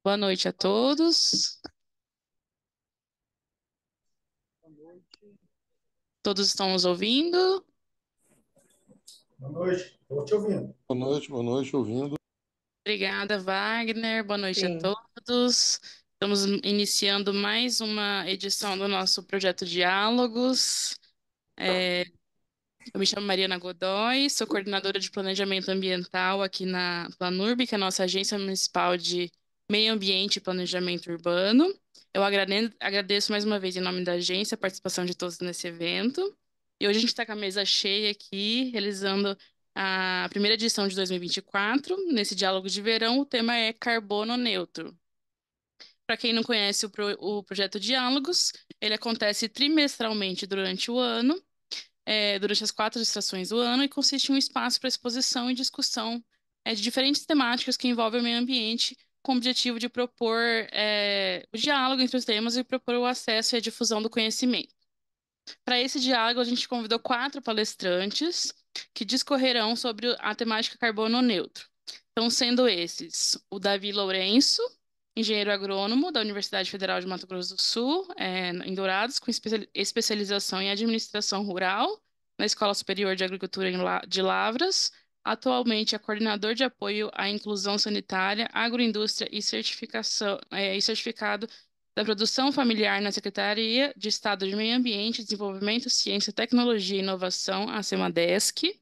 Boa noite a todos. Todos estão nos ouvindo? Boa noite, estou te ouvindo. Boa noite, ouvindo. Obrigada, Wagner. Boa noite a Sim. todos. Estamos iniciando mais uma edição do nosso projeto Diálogos. Eu me chamo Mariana Godoy, sou coordenadora de planejamento ambiental aqui na Planurb, que é a nossa agência municipal de meio ambiente e planejamento urbano. Eu agradeço mais uma vez, em nome da agência, a participação de todos nesse evento. E hoje a gente está com a mesa cheia aqui, realizando a primeira edição de 2024. Nesse diálogo de verão, o tema é carbono neutro. Para quem não conhece o projeto Diálogos, ele acontece trimestralmente durante o ano, durante as 4 estações do ano, e consiste em um espaço para exposição e discussão de diferentes temáticas que envolvem o meio ambiente, com o objetivo de propor o diálogo entre os temas e propor o acesso e a difusão do conhecimento. Para esse diálogo, a gente convidou 4 palestrantes que discorrerão sobre a temática carbono neutro. Então, sendo esses o Davi Lourenço, engenheiro agrônomo da Universidade Federal de Mato Grosso do Sul, em Dourados, com especialização em administração rural, na Escola Superior de Agricultura de Lavras. Atualmente é coordenador de apoio à inclusão sanitária, agroindústria e certificado da Produção Familiar na Secretaria de Estado de Meio Ambiente, Desenvolvimento, Ciência, Tecnologia e Inovação, a SEMADESC.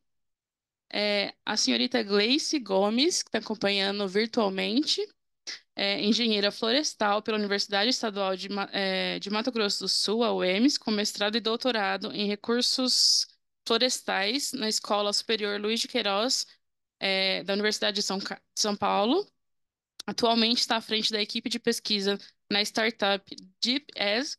A senhorita Gleice Gomes, que está acompanhando virtualmente, engenheira florestal pela Universidade Estadual de Mato Grosso do Sul, a UEMS, com mestrado e doutorado em recursos florestais na Escola Superior Luiz de Queiroz, da Universidade de São Paulo. Atualmente está à frente da equipe de pesquisa na startup DeepAs,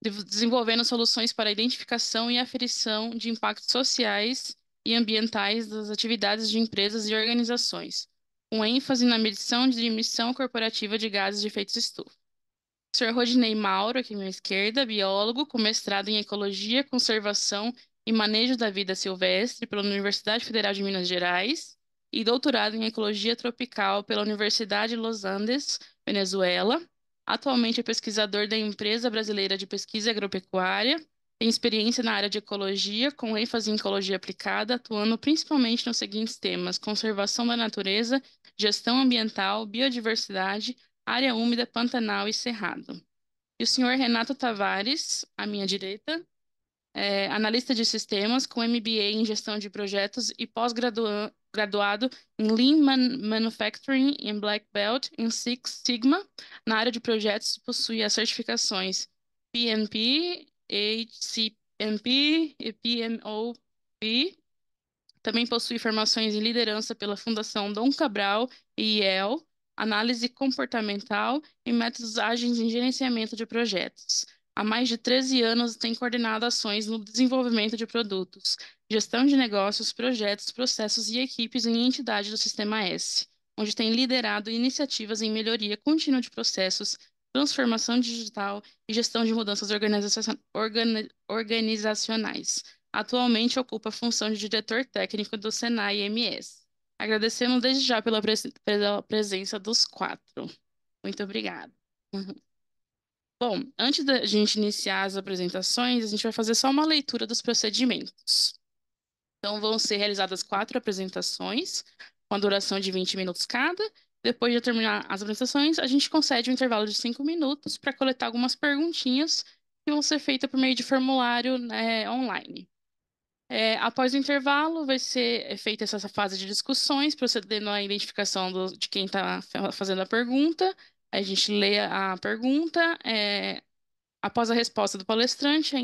desenvolvendo soluções para a identificação e aferição de impactos sociais e ambientais das atividades de empresas e organizações, com ênfase na medição de emissão corporativa de gases de efeito estufa. Sr. Rodinei Mauro, aqui à minha esquerda, biólogo com mestrado em Ecologia, Conservação e Manejo da Vida Silvestre pela Universidade Federal de Minas Gerais e doutorado em Ecologia Tropical pela Universidade de Los Andes, Venezuela. Atualmente é pesquisador da Empresa Brasileira de Pesquisa Agropecuária, tem experiência na área de ecologia, com ênfase em ecologia aplicada, atuando principalmente nos seguintes temas: conservação da natureza, gestão ambiental, biodiversidade, área úmida, pantanal e cerrado. E o senhor Renato Tavares, à minha direita, analista de sistemas com MBA em gestão de projetos e pós-graduado em Lean Manufacturing em Black Belt em Six Sigma. Na área de projetos, possui as certificações PMP, HCMP e PMOP. Também possui formações em liderança pela Fundação Dom Cabral e IEL, análise comportamental e métodos ágeis em gerenciamento de projetos. Há mais de 13 anos tem coordenado ações no desenvolvimento de produtos, gestão de negócios, projetos, processos e equipes em entidade do Sistema S, onde tem liderado iniciativas em melhoria contínua de processos, transformação digital e gestão de mudanças organizacionais. Atualmente ocupa a função de diretor técnico do Senai MS. Agradecemos desde já pela presença dos 4. Muito obrigada. Bom, antes da gente iniciar as apresentações, a gente vai fazer só uma leitura dos procedimentos. Então, vão ser realizadas 4 apresentações, com a duração de 20 minutos cada. Depois de terminar as apresentações, a gente concede um intervalo de 5 minutos para coletar algumas perguntinhas que vão ser feitas por meio de formulário, online. Após o intervalo, vai ser feita essa fase de discussões, procedendo à identificação de quem está fazendo a pergunta. A gente lê a pergunta. Após a resposta do palestrante,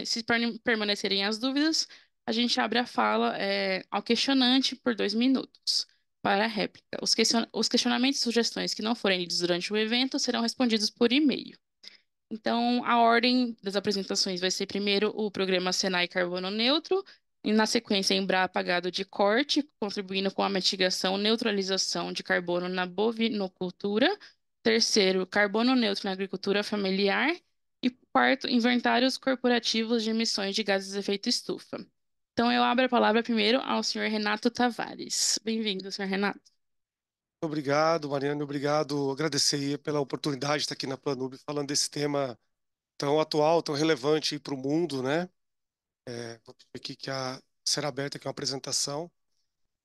se permanecerem as dúvidas, a gente abre a fala, ao questionante por 2 minutos para a réplica. Os questionamentos e sugestões que não forem lidos durante o evento serão respondidos por e-mail. Então, a ordem das apresentações vai ser primeiro o programa Senai Carbono Neutro, e na sequência Embrapa Gado de Corte, contribuindo com a mitigação e neutralização de carbono na bovinocultura. Terceiro, carbono neutro na agricultura familiar. E quarto, inventários corporativos de emissões de gases de efeito estufa. Então, eu abro a palavra primeiro ao senhor Renato Tavares. Bem-vindo, senhor Renato. Obrigado, Mariana, obrigado. Agradecer aí pela oportunidade de estar aqui na Planub falando desse tema tão atual, tão relevante para o mundo, né? Vou pedir aqui que será aberta aqui uma apresentação.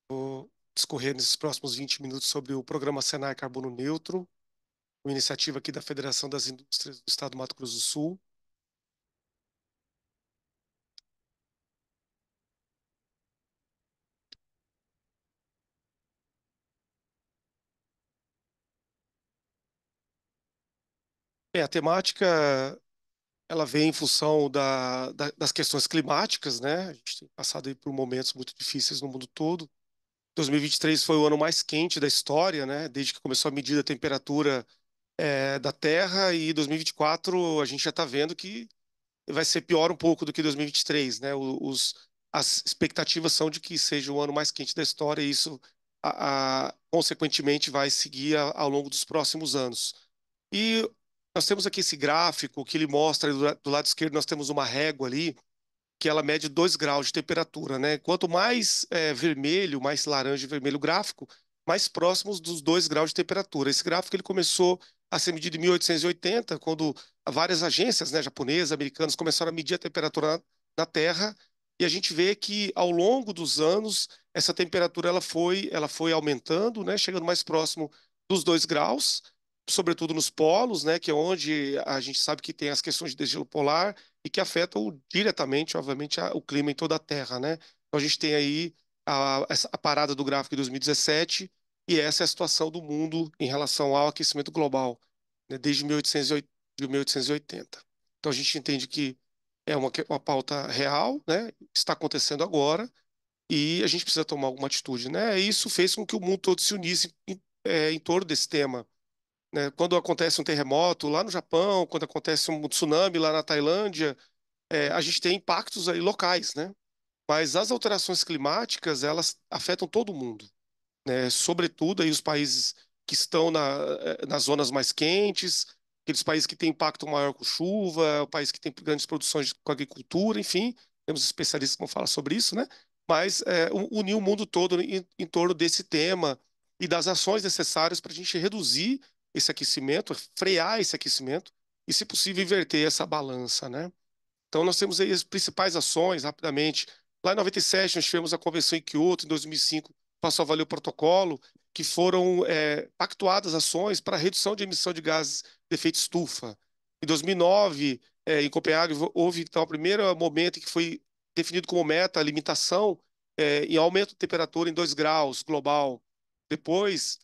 Vou discorrer nesses próximos 20 minutos sobre o programa Senai Carbono Neutro, uma iniciativa aqui da Federação das Indústrias do Estado do Mato Grosso do Sul. A temática ela vem em função das questões climáticas, né? A gente tem passado aí por momentos muito difíceis no mundo todo. 2023 foi o ano mais quente da história, né? Desde que começou a medir a temperatura da Terra, e 2024 a gente já está vendo que vai ser pior um pouco do que 2023, né? As expectativas são de que seja o ano mais quente da história, e isso, consequentemente, vai seguir ao longo dos próximos anos. E nós temos aqui esse gráfico que ele mostra, do lado esquerdo nós temos uma régua ali, que ela mede 2 graus de temperatura, né? Quanto mais vermelho, mais laranja e vermelho o gráfico, mais próximos dos 2 graus de temperatura. Esse gráfico ele começou a ser medido em 1880, quando várias agências, né, japonesas, americanas, começaram a medir a temperatura na Terra, e a gente vê que ao longo dos anos essa temperatura ela foi aumentando, né, chegando mais próximo dos 2 graus, sobretudo nos polos, né, que é onde a gente sabe que tem as questões de degelo polar e que afetam diretamente, obviamente, o clima em toda a Terra, né? Então a gente tem aí a parada do gráfico de 2017, e essa é a situação do mundo em relação ao aquecimento global, né, desde 1880, de 1880. Então a gente entende que é uma pauta real, né? Está acontecendo agora, e a gente precisa tomar alguma atitude, né? E isso fez com que o mundo todo se unisse em torno desse tema, né? Quando acontece um terremoto lá no Japão, quando acontece um tsunami lá na Tailândia, a gente tem impactos aí locais, né? Mas as alterações climáticas, elas afetam todo mundo, né? Sobretudo aí os países que estão nas zonas mais quentes, aqueles países que têm impacto maior com chuva, o país que tem grandes produções com agricultura, enfim, temos especialistas que vão falar sobre isso, né? Mas unir o mundo todo em torno desse tema e das ações necessárias para a gente reduzir esse aquecimento, frear esse aquecimento e, se possível, inverter essa balança, né? Então, nós temos aí as principais ações, rapidamente. Lá em 97, nós tivemos a Convenção em Kyoto, em 2005, passou a valer o protocolo, que foram pactuadas ações para redução de emissão de gases de efeito estufa. Em 2009, em Copenhague, houve, então, o primeiro momento em que foi definido como meta a limitação em aumento de temperatura em 2 graus global. Depois,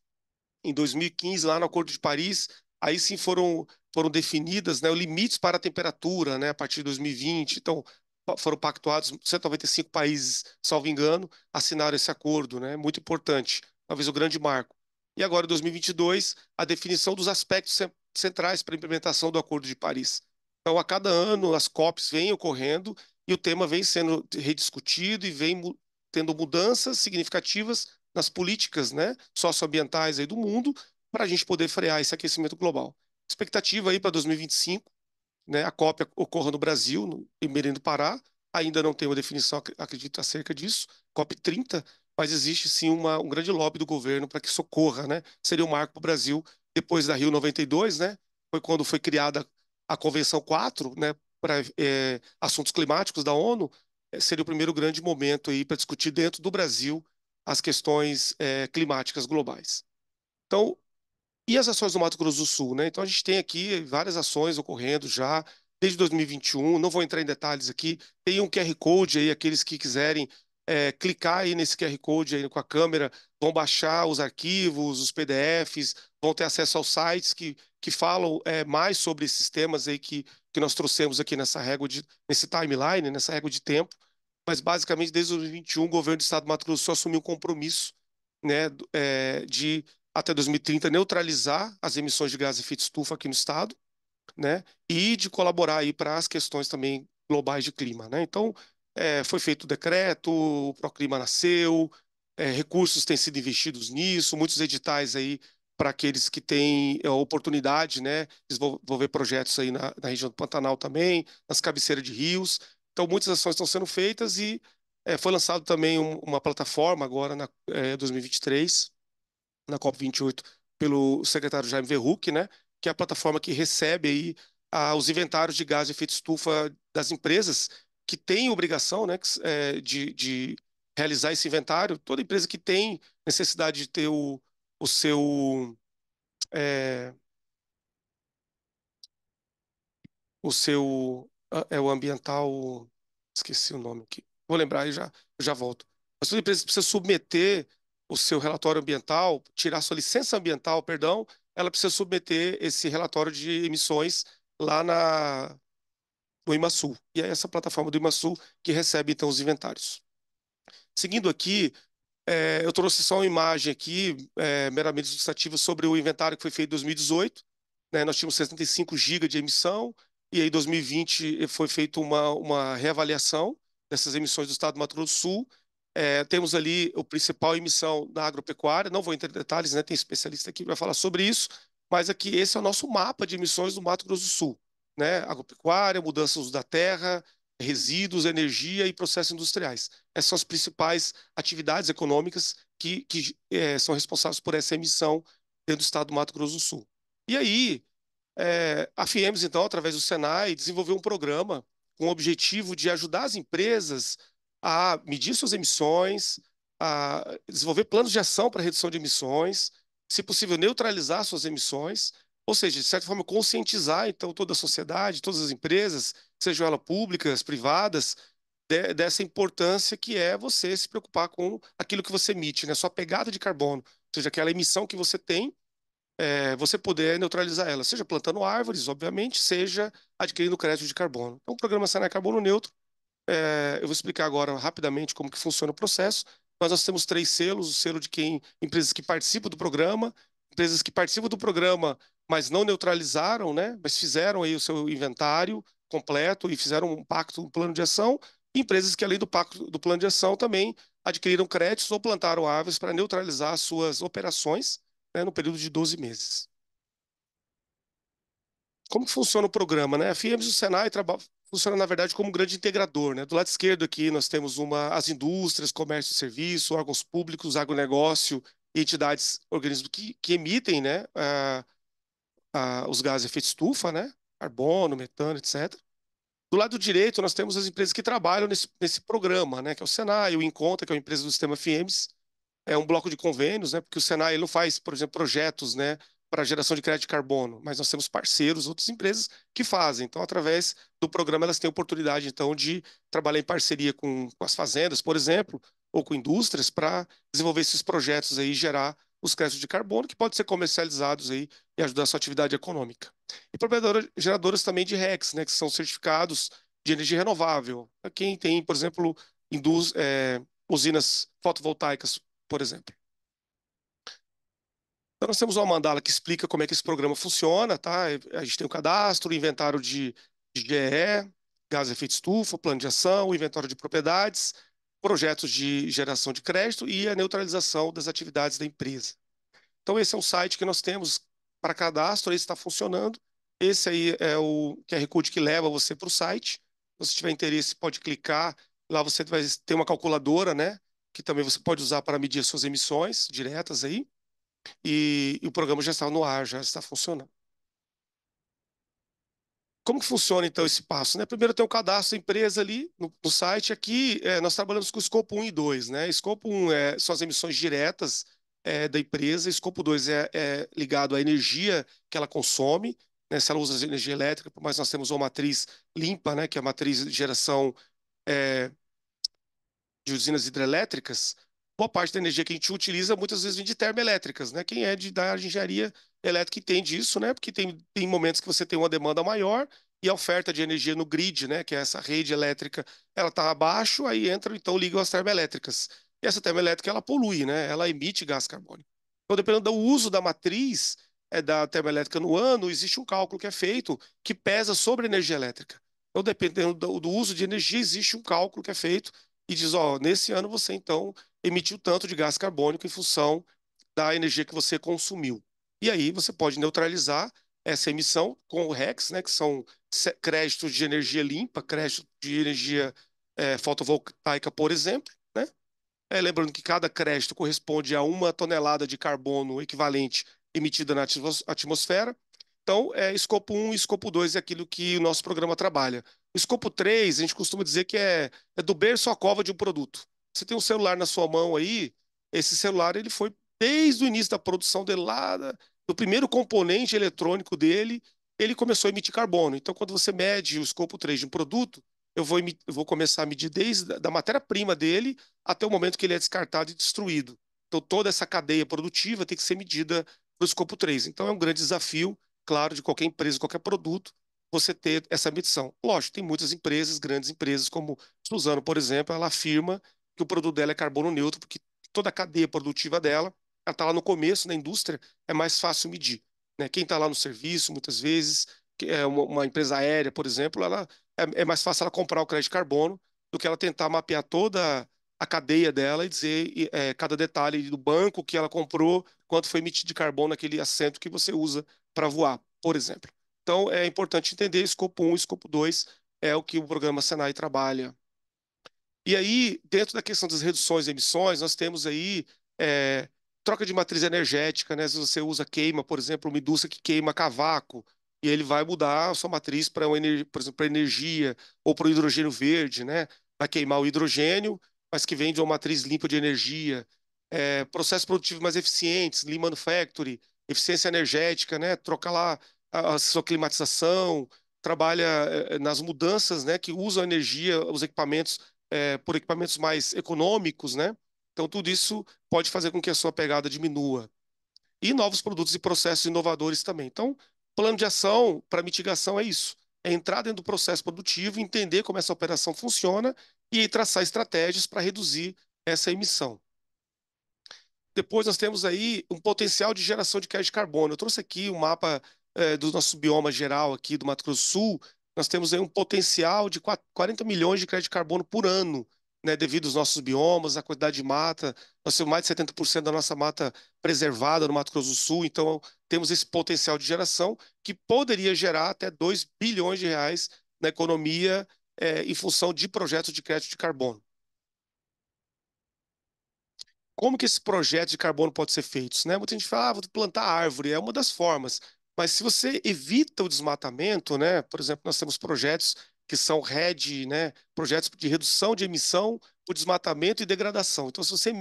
em 2015, lá no Acordo de Paris, aí sim foram definidas, né, os limites para a temperatura, né, a partir de 2020. Então, foram pactuados 195 países, salvo engano, assinaram esse acordo, né, muito importante, talvez o grande marco. E agora, em 2022, a definição dos aspectos centrais para a implementação do Acordo de Paris. Então, a cada ano, as COPs vêm ocorrendo e o tema vem sendo rediscutido e vem tendo mudanças significativas nas políticas, né, socioambientais aí do mundo, para a gente poder frear esse aquecimento global. Expectativa aí para 2025, né, a COP ocorra no Brasil, em Belém do Pará. Ainda não tem uma definição, acredito, acerca disso, COP 30, mas existe sim um grande lobby do governo para que isso ocorra, né? Seria um marco para o Brasil, depois da Rio 92, né? Foi quando foi criada a Convenção 4, né, para assuntos climáticos da ONU. Seria o primeiro grande momento aí para discutir dentro do Brasil as questões climáticas globais. Então, e as ações do Mato Grosso do Sul, né? Então a gente tem aqui várias ações ocorrendo já desde 2021. Não vou entrar em detalhes aqui. Tem um QR Code aí, aqueles que quiserem clicar aí nesse QR Code aí com a câmera, vão baixar os arquivos, os PDFs, vão ter acesso aos sites que falam mais sobre esses temas aí que nós trouxemos aqui nesse timeline, nessa régua de tempo. Mas basicamente desde 2021 o governo do Estado do Mato Grosso do Sul assumiu um compromisso, né, de até 2030 neutralizar as emissões de gases de efeito estufa aqui no estado, né? E de colaborar aí para as questões também globais de clima, né? Então, foi feito o decreto, o Proclima nasceu, recursos têm sido investidos nisso, muitos editais aí para aqueles que têm oportunidade, né? Desenvolver projetos aí na região do Pantanal também, nas cabeceiras de rios. Então, muitas ações estão sendo feitas e foi lançado também uma plataforma agora na 2023, na COP28 pelo secretário Jaime Verhoeven, né, que é a plataforma que recebe aí os inventários de gás de efeito estufa das empresas que têm obrigação, né, de realizar esse inventário. Toda empresa que tem necessidade de ter o seu é, o ambiental, esqueci o nome aqui. Vou lembrar e já volto. Mas toda empresa que precisa submeter o seu relatório ambiental, tirar sua licença ambiental, perdão, ela precisa submeter esse relatório de emissões lá no IMASU. E é essa plataforma do IMASU que recebe então os inventários. Seguindo aqui, eu trouxe só uma imagem aqui, meramente ilustrativa, sobre o inventário que foi feito em 2018. Né? Nós tínhamos 75 GB de emissão, e aí em 2020 foi feita uma reavaliação dessas emissões do estado do Mato Grosso do Sul. Temos ali a principal emissão da agropecuária, não vou entrar em detalhes, né? Tem especialista aqui que vai falar sobre isso, mas aqui esse é o nosso mapa de emissões do Mato Grosso do Sul. Né? Agropecuária, mudanças da terra, resíduos, energia e processos industriais. Essas são as principais atividades econômicas que são responsáveis por essa emissão dentro do estado do Mato Grosso do Sul. E aí, a FIEMS, então, através do Senai, desenvolveu um programa com o objetivo de ajudar as empresas a medir suas emissões, a desenvolver planos de ação para redução de emissões, se possível, neutralizar suas emissões, ou seja, de certa forma, conscientizar, então, toda a sociedade, todas as empresas, sejam elas públicas, privadas, dessa importância que é você se preocupar com aquilo que você emite, né? Sua pegada de carbono, ou seja, aquela emissão que você tem, você poder neutralizar ela, seja plantando árvores, obviamente, seja adquirindo crédito de carbono. Então, o programa Senai Carbono Neutro, eu vou explicar agora rapidamente como que funciona o processo. Nós temos 3 selos: o selo de quem empresas que participam do programa, empresas que participam do programa, mas não neutralizaram, né? Mas fizeram aí o seu inventário completo e fizeram um pacto, um plano de ação. E empresas que, além do pacto do plano de ação, também adquiriram créditos ou plantaram árvores para neutralizar as suas operações, né, no período de 12 meses. Como que funciona o programa, né? A FIEMS e o Senai funciona, na verdade, como um grande integrador, né? Do lado esquerdo aqui nós temos as indústrias, comércio e serviço, órgãos públicos, agronegócio e entidades, organismos que emitem, né, os gases de efeito estufa, né? Carbono, metano, etc. Do lado direito, nós temos as empresas que trabalham nesse programa, né? Que é o Senai, o Inconta, que é uma empresa do sistema FIEMS, é um bloco de convênios, né? Porque o Senai ele não faz, por exemplo, projetos, né, para geração de crédito de carbono, mas nós temos parceiros, outras empresas que fazem. Então, através do programa, elas têm oportunidade, então, de trabalhar em parceria com as fazendas, por exemplo, ou com indústrias, para desenvolver esses projetos aí e gerar os créditos de carbono que podem ser comercializados aí e ajudar a sua atividade econômica. E geradoras também de RECs, né, que são certificados de energia renovável. Quem tem, por exemplo, usinas fotovoltaicas, por exemplo. Então, nós temos uma mandala que explica como é que esse programa funciona, tá? A gente tem o cadastro, o inventário de GE, gás de efeito estufa, plano de ação, o inventário de propriedades, projetos de geração de crédito e a neutralização das atividades da empresa. Então, esse é um site que nós temos para cadastro, esse está funcionando. Esse aí é o QR Code que leva você para o site. Se você tiver interesse, pode clicar. Lá você vai ter uma calculadora, né? Que também você pode usar para medir suas emissões diretas aí. E o programa já está no ar, já está funcionando. Como que funciona, então, esse passo, né? Primeiro tem o cadastro da empresa ali no site. Aqui, nós trabalhamos com o escopo 1 e 2, né? Escopo 1 são as emissões diretas da empresa. Escopo 2 é ligado à energia que ela consome, né? Se ela usa energia elétrica, mas nós temos uma matriz limpa, né? Que é a matriz de geração é, de usinas hidrelétricas. Boa parte da energia que a gente utiliza muitas vezes vem de termoelétricas, né? Quem é da área de engenharia elétrica entende isso, né? Porque tem momentos que você tem uma demanda maior e a oferta de energia no grid, né? Que é essa rede elétrica, ela está abaixo, aí entra, então ligam as termoelétricas. E essa termoelétrica, ela polui, né? Ela emite gás carbônico. Então, dependendo do uso da matriz da termoelétrica no ano, existe um cálculo que é feito que pesa sobre a energia elétrica. Então, dependendo do uso de energia, existe um cálculo que é feito e diz, ó, nesse ano você então emitiu tanto de gás carbônico em função da energia que você consumiu. E aí você pode neutralizar essa emissão com o RECs, né, que são créditos de energia limpa, crédito de energia fotovoltaica, por exemplo, né? lembrando que cada crédito corresponde a 1 tonelada de carbono equivalente emitida na atmosfera. Então, escopo 1 e escopo 2 é aquilo que o nosso programa trabalha. O escopo 3, a gente costuma dizer que é do berço à cova de um produto. Você tem um celular na sua mão aí, esse celular ele foi desde o início da produção dele lá, do primeiro componente eletrônico dele, ele começou a emitir carbono. Então, quando você mede o escopo 3 de um produto, eu vou começar a medir desde a da matéria-prima dele até o momento que ele é descartado e destruído. Então, toda essa cadeia produtiva tem que ser medida no escopo 3. Então, é um grande desafio, claro, de qualquer empresa, qualquer produto, você ter essa medição. Lógico, tem muitas empresas, grandes empresas, como Suzano, por exemplo, ela afirma que o produto dela é carbono neutro, porque toda a cadeia produtiva dela, ela está lá no começo, na indústria, é mais fácil medir. Né? Quem está lá no serviço, muitas vezes, que é uma empresa aérea, por exemplo, é mais fácil ela comprar o crédito de carbono do que ela tentar mapear toda a cadeia dela e dizer cada detalhe do banco que ela comprou, quanto foi emitido de carbono naquele assento que você usa para voar, por exemplo. Então, é importante entender escopo 1 e escopo 2 é o que o programa Senai trabalha. E aí, dentro da questão das reduções de emissões, nós temos aí é, troca de matriz energética, né? Se você usa queima, por exemplo, uma indústria que queima cavaco, e ele vai mudar a sua matriz para, por exemplo, para energia ou para o hidrogênio verde, né? Vai queimar o hidrogênio, mas que vem de uma matriz limpa de energia. Processos produtivos mais eficientes, lean manufacturing, eficiência energética, né? Trocar lá a sua climatização, trabalha nas mudanças, né? Que usam a energia, os equipamentos por equipamentos mais econômicos, né? Então, tudo isso pode fazer com que a sua pegada diminua. E novos produtos e processos inovadores também. Então, plano de ação para mitigação é isso. É entrar dentro do processo produtivo, entender como essa operação funciona e aí traçar estratégias para reduzir essa emissão. Depois nós temos aí um potencial de geração de crédito de carbono. Eu trouxe aqui um mapa do nosso bioma geral aqui do Mato Grosso do Sul. Nós temos aí um potencial de 40 milhões de crédito de carbono por ano, né, devido aos nossos biomas, à quantidade de mata. Nós temos mais de 70% da nossa mata preservada no Mato Grosso do Sul. Então, temos esse potencial de geração que poderia gerar até 2 bilhões de reais na economia em função de projetos de crédito de carbono. Como que esse projeto de carbono pode ser feito, né? Muita gente fala, vou plantar árvore, é uma das formas. Mas se você evita o desmatamento, né? Por exemplo, nós temos projetos que são RED, né? Projetos de redução de emissão por desmatamento e degradação. Então, se você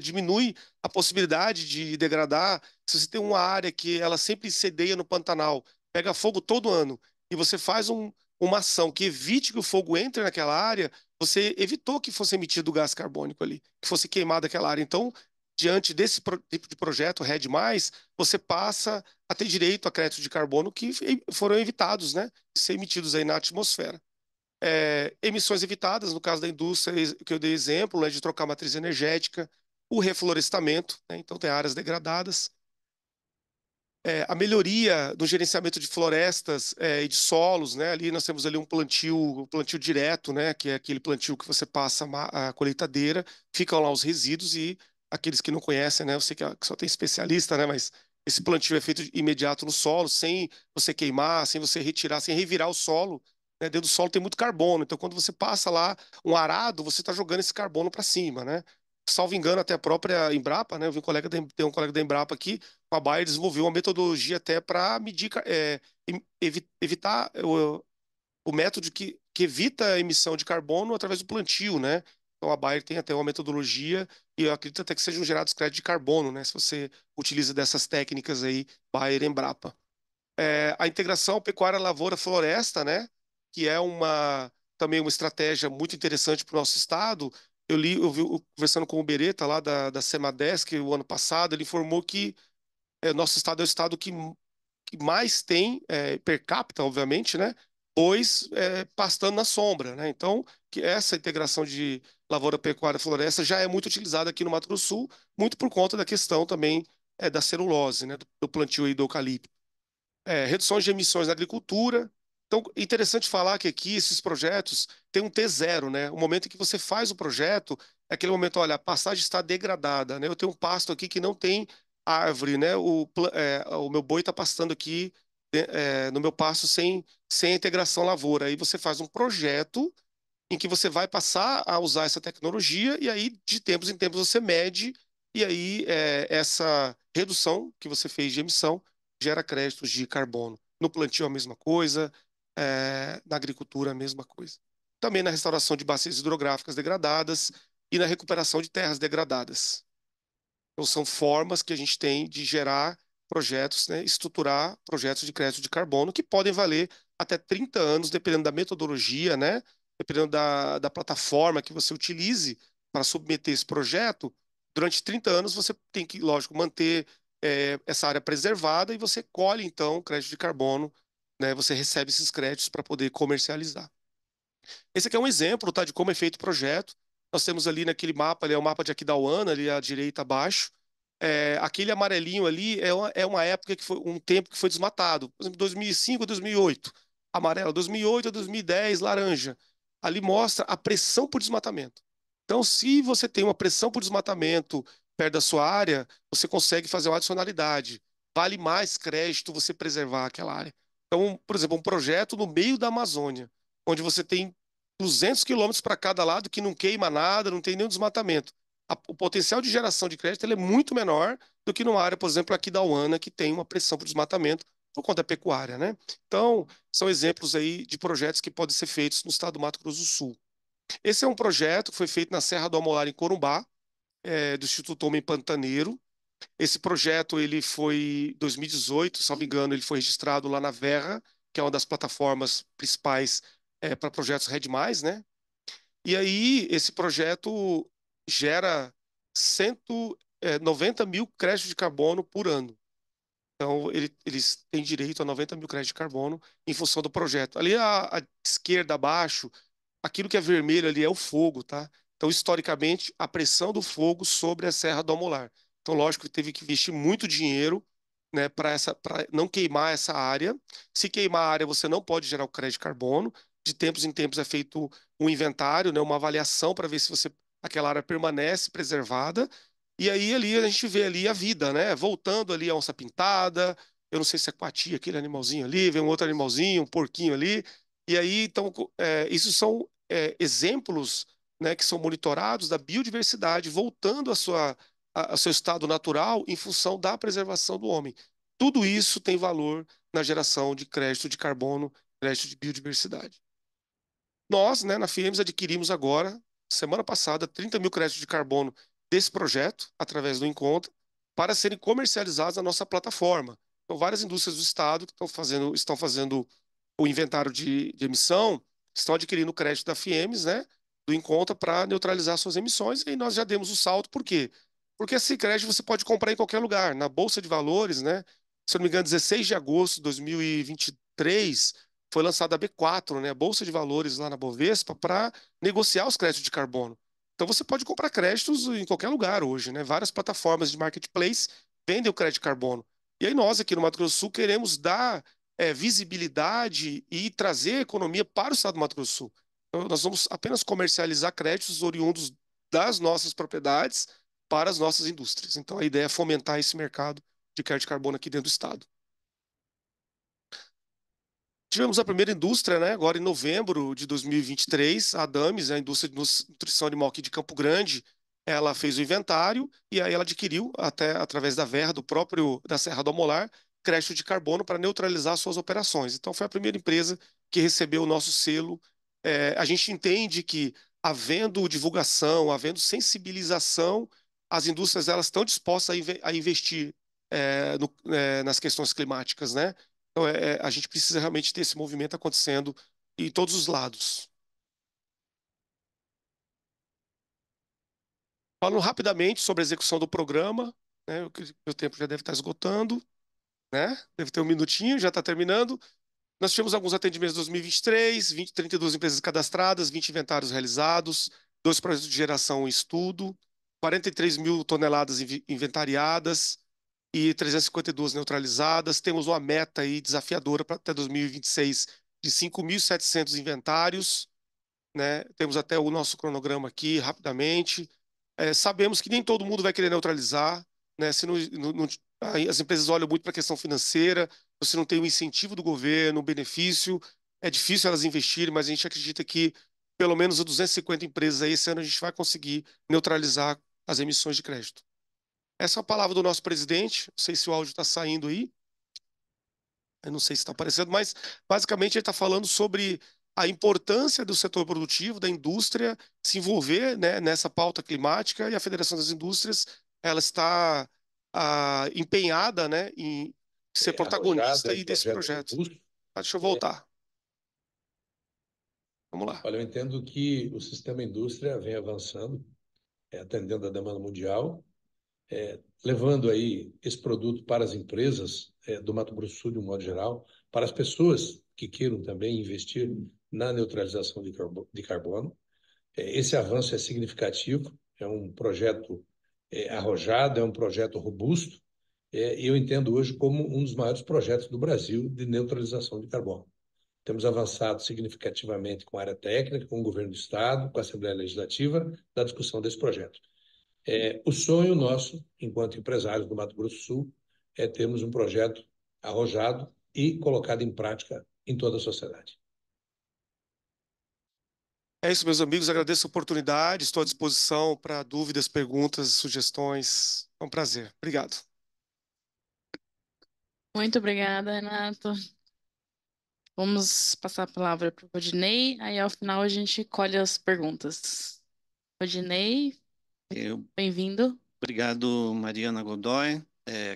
diminui a possibilidade de degradar, se você tem uma área que ela sempre incendeia no Pantanal, pega fogo todo ano, e você faz uma ação que evite que o fogo entre naquela área, você evitou que fosse emitido gás carbônico ali, que fosse queimada aquela área. Então, diante desse tipo de projeto RED+, você passa a ter direito a créditos de carbono que foram evitados, né, de ser emitidos aí na atmosfera. Emissões evitadas, no caso da indústria, que eu dei exemplo, né, de trocar matriz energética, o reflorestamento, né, então tem áreas degradadas, a melhoria do gerenciamento de florestas e de solos, né? Ali nós temos ali um plantio direto, né? Que é aquele plantio que você passa a colheitadeira, ficam lá os resíduos e aqueles que não conhecem, né? Eu sei que só tem especialista, né? Mas esse plantio é feito imediato no solo, sem você queimar, sem você retirar, sem revirar o solo. Né? Dentro do solo tem muito carbono, então quando você passa lá um arado, você está jogando esse carbono para cima, né? Salvo engano, até a própria Embrapa, né? Eu vi tem um colega da Embrapa aqui, a Bayer desenvolveu uma metodologia até para medir, evitar o método que evita a emissão de carbono através do plantio, né? Então a Bayer tem até uma metodologia e eu acredito até que sejam gerados créditos de carbono, né? Se você utiliza dessas técnicas aí, Bayer e Embrapa. A integração pecuária, lavoura, floresta, né? Que é também uma estratégia muito interessante para o nosso estado. Eu vi conversando com o Beretta lá da Semadesc o ano passado, ele informou que nosso estado é o estado que mais tem, per capita, obviamente, né? Bois pastando na sombra, né? Então, que essa integração de lavoura, pecuária e floresta já é muito utilizada aqui no Mato Grosso do Sul, muito por conta da questão também da celulose, né? Do plantio aí do eucalipto. Reduções de emissões na agricultura. Então, é interessante falar que aqui esses projetos têm um T0, né? O momento em que você faz o projeto é aquele momento, olha, a pastagem está degradada, né? Eu tenho um pasto aqui que não tem árvore, né? O meu boi está pastando aqui no meu pasto sem a integração lavoura. Aí você faz um projeto em que você vai passar a usar essa tecnologia e aí, de tempos em tempos, você mede e aí essa redução que você fez de emissão gera créditos de carbono. No plantio, a mesma coisa, na agricultura, a mesma coisa. Também na restauração de bacias hidrográficas degradadas e na recuperação de terras degradadas. Então, são formas que a gente tem de gerar projetos, né, estruturar projetos de crédito de carbono que podem valer até 30 anos, dependendo da metodologia, né, dependendo da plataforma que você utilize para submeter esse projeto. Durante 30 anos, você tem que, lógico, manter essa área preservada e você colhe, então, crédito de carbono, né, você recebe esses créditos para poder comercializar. Esse aqui é um exemplo, tá, de como é feito o projeto. Nós temos ali naquele mapa, ali é o mapa de Aquidauana, ali à direita abaixo. Aquele amarelinho ali é uma época que foi um tempo que foi desmatado. Por exemplo, 2005 a 2008, amarelo, 2008 a 2010, laranja. Ali mostra a pressão por desmatamento. Então, se você tem uma pressão por desmatamento perto da sua área, você consegue fazer uma adicionalidade. Vale mais crédito você preservar aquela área. Então, por exemplo, um projeto no meio da Amazônia, onde você tem 200 quilômetros para cada lado que não queima nada, não tem nenhum desmatamento. O potencial de geração de crédito ele é muito menor do que numa área, por exemplo, aqui da UANA, que tem uma pressão por desmatamento por conta da pecuária, né? Então, são exemplos aí de projetos que podem ser feitos no estado do Mato Grosso do Sul. Esse é um projeto que foi feito na Serra do Amolar, em Corumbá, do Instituto Homem Pantaneiro. Esse projeto ele foi 2018, se não me engano, ele foi registrado lá na Verra, que é uma das plataformas principais para projetos RED+, né? E aí esse projeto gera 190 mil créditos de carbono por ano. Então, eles têm direito a 90 mil créditos de carbono em função do projeto. Ali à esquerda, abaixo, aquilo que é vermelho ali é o fogo, tá? Então, historicamente, a pressão do fogo sobre a Serra do Amolar. Então, lógico que teve que investir muito dinheiro, né, para não queimar essa área. Se queimar a área, você não pode gerar o crédito de carbono. De tempos em tempos é feito um inventário, né, uma avaliação para ver se aquela área permanece preservada. E aí ali a gente vê ali a vida, né? Voltando ali a onça pintada, eu não sei se é coati, aquele animalzinho ali, vem um outro animalzinho, um porquinho ali. E aí, então, isso são exemplos, né, que são monitorados da biodiversidade voltando ao seu estado natural em função da preservação do homem. Tudo isso tem valor na geração de crédito de carbono, crédito de biodiversidade. Nós, né, na FIEMS, adquirimos agora, semana passada, 30 mil créditos de carbono desse projeto, através do Encontra, para serem comercializados na nossa plataforma. Então, várias indústrias do estado que estão fazendo o inventário de emissão, estão adquirindo crédito da FIEMS, né, do Encontra, para neutralizar suas emissões, e aí nós já demos o salto, por quê? Porque esse crédito você pode comprar em qualquer lugar, na Bolsa de Valores, né, se eu não me engano, 16 de agosto de 2023, foi lançada a B4, né, a Bolsa de Valores lá na Bovespa, para negociar os créditos de carbono. Então você pode comprar créditos em qualquer lugar hoje, né? Várias plataformas de marketplace vendem o crédito de carbono. E aí nós aqui no Mato Grosso do Sul queremos dar visibilidade e trazer economia para o estado do Mato Grosso do Sul. Então, nós vamos apenas comercializar créditos oriundos das nossas propriedades para as nossas indústrias. Então a ideia é fomentar esse mercado de crédito de carbono aqui dentro do estado. Tivemos a primeira indústria, né, agora em novembro de 2023, a Dames, a indústria de nutrição animal aqui de Campo Grande, ela fez o inventário e aí ela adquiriu, até através da Verra, da Serra do Amolar, crédito de carbono para neutralizar suas operações. Então, foi a primeira empresa que recebeu o nosso selo. A gente entende que, havendo divulgação, havendo sensibilização, as indústrias elas estão dispostas a investir nas questões climáticas, né? Então, a gente precisa realmente ter esse movimento acontecendo em todos os lados. Falando rapidamente sobre a execução do programa, né, meu tempo já deve estar esgotando, né? Deve ter um minutinho, já está terminando. Nós tivemos alguns atendimentos em 2023, 32 empresas cadastradas, 20 inventários realizados, 2 projetos de geração em estudo, 43 mil toneladas inventariadas e 352 neutralizadas. Temos uma meta aí desafiadora para até 2026 de 5.700 inventários, né? Temos até o nosso cronograma aqui, rapidamente. Sabemos que nem todo mundo vai querer neutralizar, né? Se aí as empresas olham muito para a questão financeira, você não tem o incentivo do governo, o benefício, é difícil elas investirem, mas a gente acredita que pelo menos 250 empresas aí, esse ano a gente vai conseguir neutralizar as emissões de crédito. Essa é a palavra do nosso presidente. Não sei se o áudio está saindo aí. Eu não sei se está aparecendo, mas basicamente ele está falando sobre a importância do setor produtivo, da indústria, se envolver, né, nessa pauta climática, e a Federação das Indústrias ela está empenhada, né, em ser Arrojado, protagonista é um aí desse projeto projeto. robusto. Deixa eu voltar. Vamos lá. Olha, eu entendo que o sistema indústria vem avançando, atendendo a demanda mundial, levando aí esse produto para as empresas do Mato Grosso do Sul, de um modo geral, para as pessoas que queiram também investir na neutralização de carbono. Esse avanço é significativo, é um projeto arrojado, é um projeto robusto, e eu entendo hoje como um dos maiores projetos do Brasil de neutralização de carbono. Temos avançado significativamente com a área técnica, com o governo do Estado, com a Assembleia Legislativa, na discussão desse projeto. O sonho nosso, enquanto empresários do Mato Grosso do Sul, é termos um projeto arrojado e colocado em prática em toda a sociedade. É isso, meus amigos. Agradeço a oportunidade. Estou à disposição para dúvidas, perguntas, sugestões. É um prazer. Obrigado. Muito obrigada, Renato. Vamos passar a palavra para o Rodinei, aí ao final a gente colhe as perguntas. Rodinei, Eu, bem-vindo. obrigado, Mariana Godoy.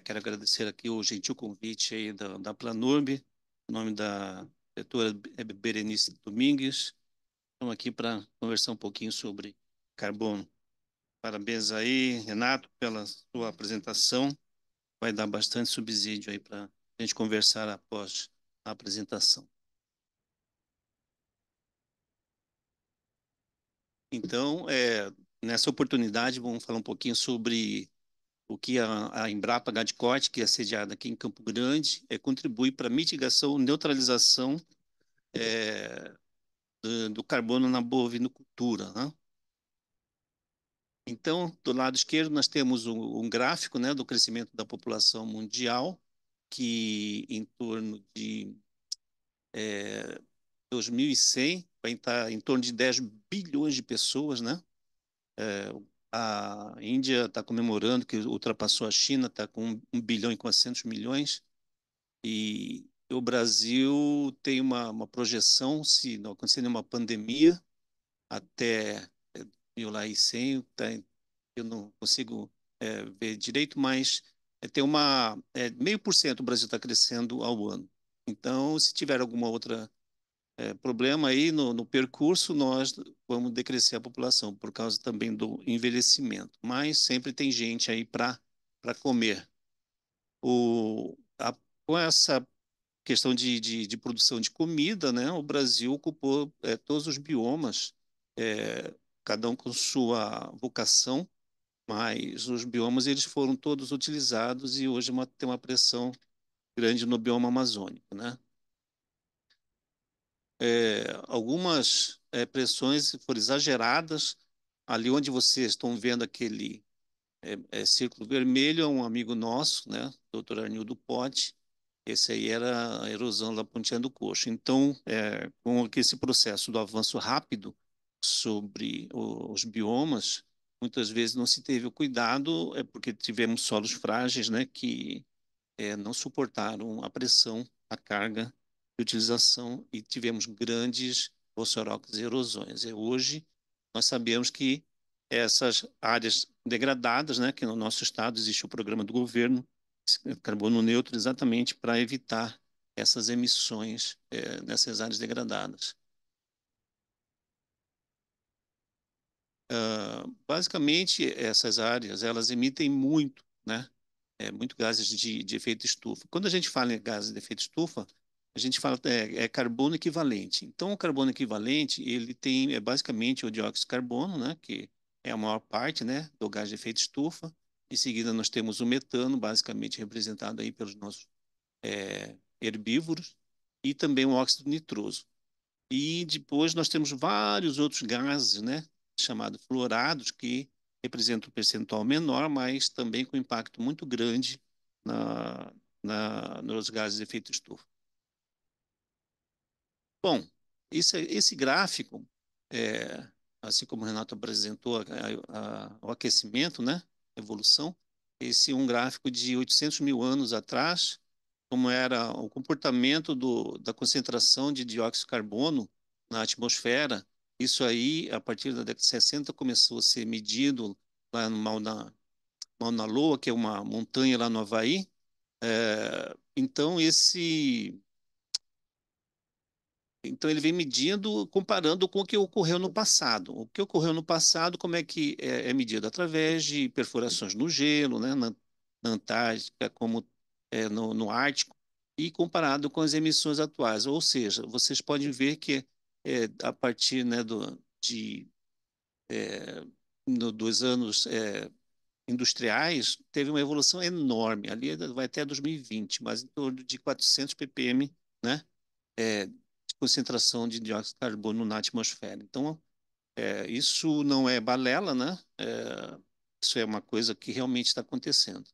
Quero agradecer aqui o gentil convite aí da Planurb, em nome da diretora Berenice Domingues. Estamos aqui para conversar um pouquinho sobre carbono. Parabéns aí, Renato, pela sua apresentação. Vai dar bastante subsídio aí para a gente conversar após a apresentação. Então, nessa oportunidade, vamos falar um pouquinho sobre o que a Embrapa Gadicorte, que é sediada aqui em Campo Grande, contribui para a mitigação, neutralização do carbono na bovinocultura, né? Então, do lado esquerdo, nós temos um gráfico, né, do crescimento da população mundial, que em torno de 2100 vai estar em torno de 10 bilhões de pessoas, né? A Índia está comemorando que ultrapassou a China, está com 1 bilhão e 400 milhões. E o Brasil tem uma projeção, se não acontecer nenhuma pandemia, até 1100, eu não consigo ver direito, mas tem uma 0,5% o Brasil está crescendo ao ano. Então, se tiver alguma outra problema aí no percurso, nós vamos decrescer a população por causa também do envelhecimento. Mas sempre tem gente aí para comer. Com essa questão de produção de comida, né? O Brasil ocupou todos os biomas, cada um com sua vocação, mas os biomas eles foram todos utilizados e hoje tem uma pressão grande no bioma amazônico, né? Algumas pressões foram exageradas. Ali onde vocês estão vendo aquele círculo vermelho é um amigo nosso, né? Dr. Arnildo Pote. Esse aí era a erosão da pontinha do coxo. Então, com esse processo do avanço rápido sobre os biomas, muitas vezes não se teve o cuidado, porque tivemos solos frágeis, né, que não suportaram a pressão, a carga de utilização e tivemos grandes fossorocos e erosões. E hoje nós sabemos que essas áreas degradadas, né, que no nosso estado existe o programa do governo carbono neutro exatamente para evitar essas emissões nessas áreas degradadas. Basicamente, essas áreas elas emitem muito, né? Muito gases de efeito estufa. Quando a gente fala em gases de efeito estufa, a gente fala carbono equivalente. Então, o carbono equivalente ele tem basicamente o dióxido de carbono, né? Que é a maior parte, né? Do gás de efeito estufa. Em seguida, nós temos o metano, basicamente representado aí pelos nossos herbívoros, e também o óxido nitroso. E depois nós temos vários outros gases, né, chamados fluorados, que representam um percentual menor, mas também com impacto muito grande nos gases de efeito estufa. Bom, esse gráfico assim como o Renato apresentou o aquecimento, né, evolução, esse é um gráfico de 800 mil anos atrás, como era o comportamento da concentração de dióxido de carbono na atmosfera. Isso aí, a partir da década de 60, começou a ser medido lá no Mauna Loa, que é uma montanha lá no Havaí. Então, então, ele vem medindo, comparando com o que ocorreu no passado. O que ocorreu no passado, como é que é medido? Através de perfurações no gelo, né, na Antártica, como no Ártico, e comparado com as emissões atuais. Ou seja, vocês podem ver que a partir, né, dos anos industriais, teve uma evolução enorme. Ali vai até 2020, mas em torno de 400 ppm, né? De concentração de dióxido de carbono na atmosfera. Então, isso não é balela, né? Isso é uma coisa que realmente está acontecendo.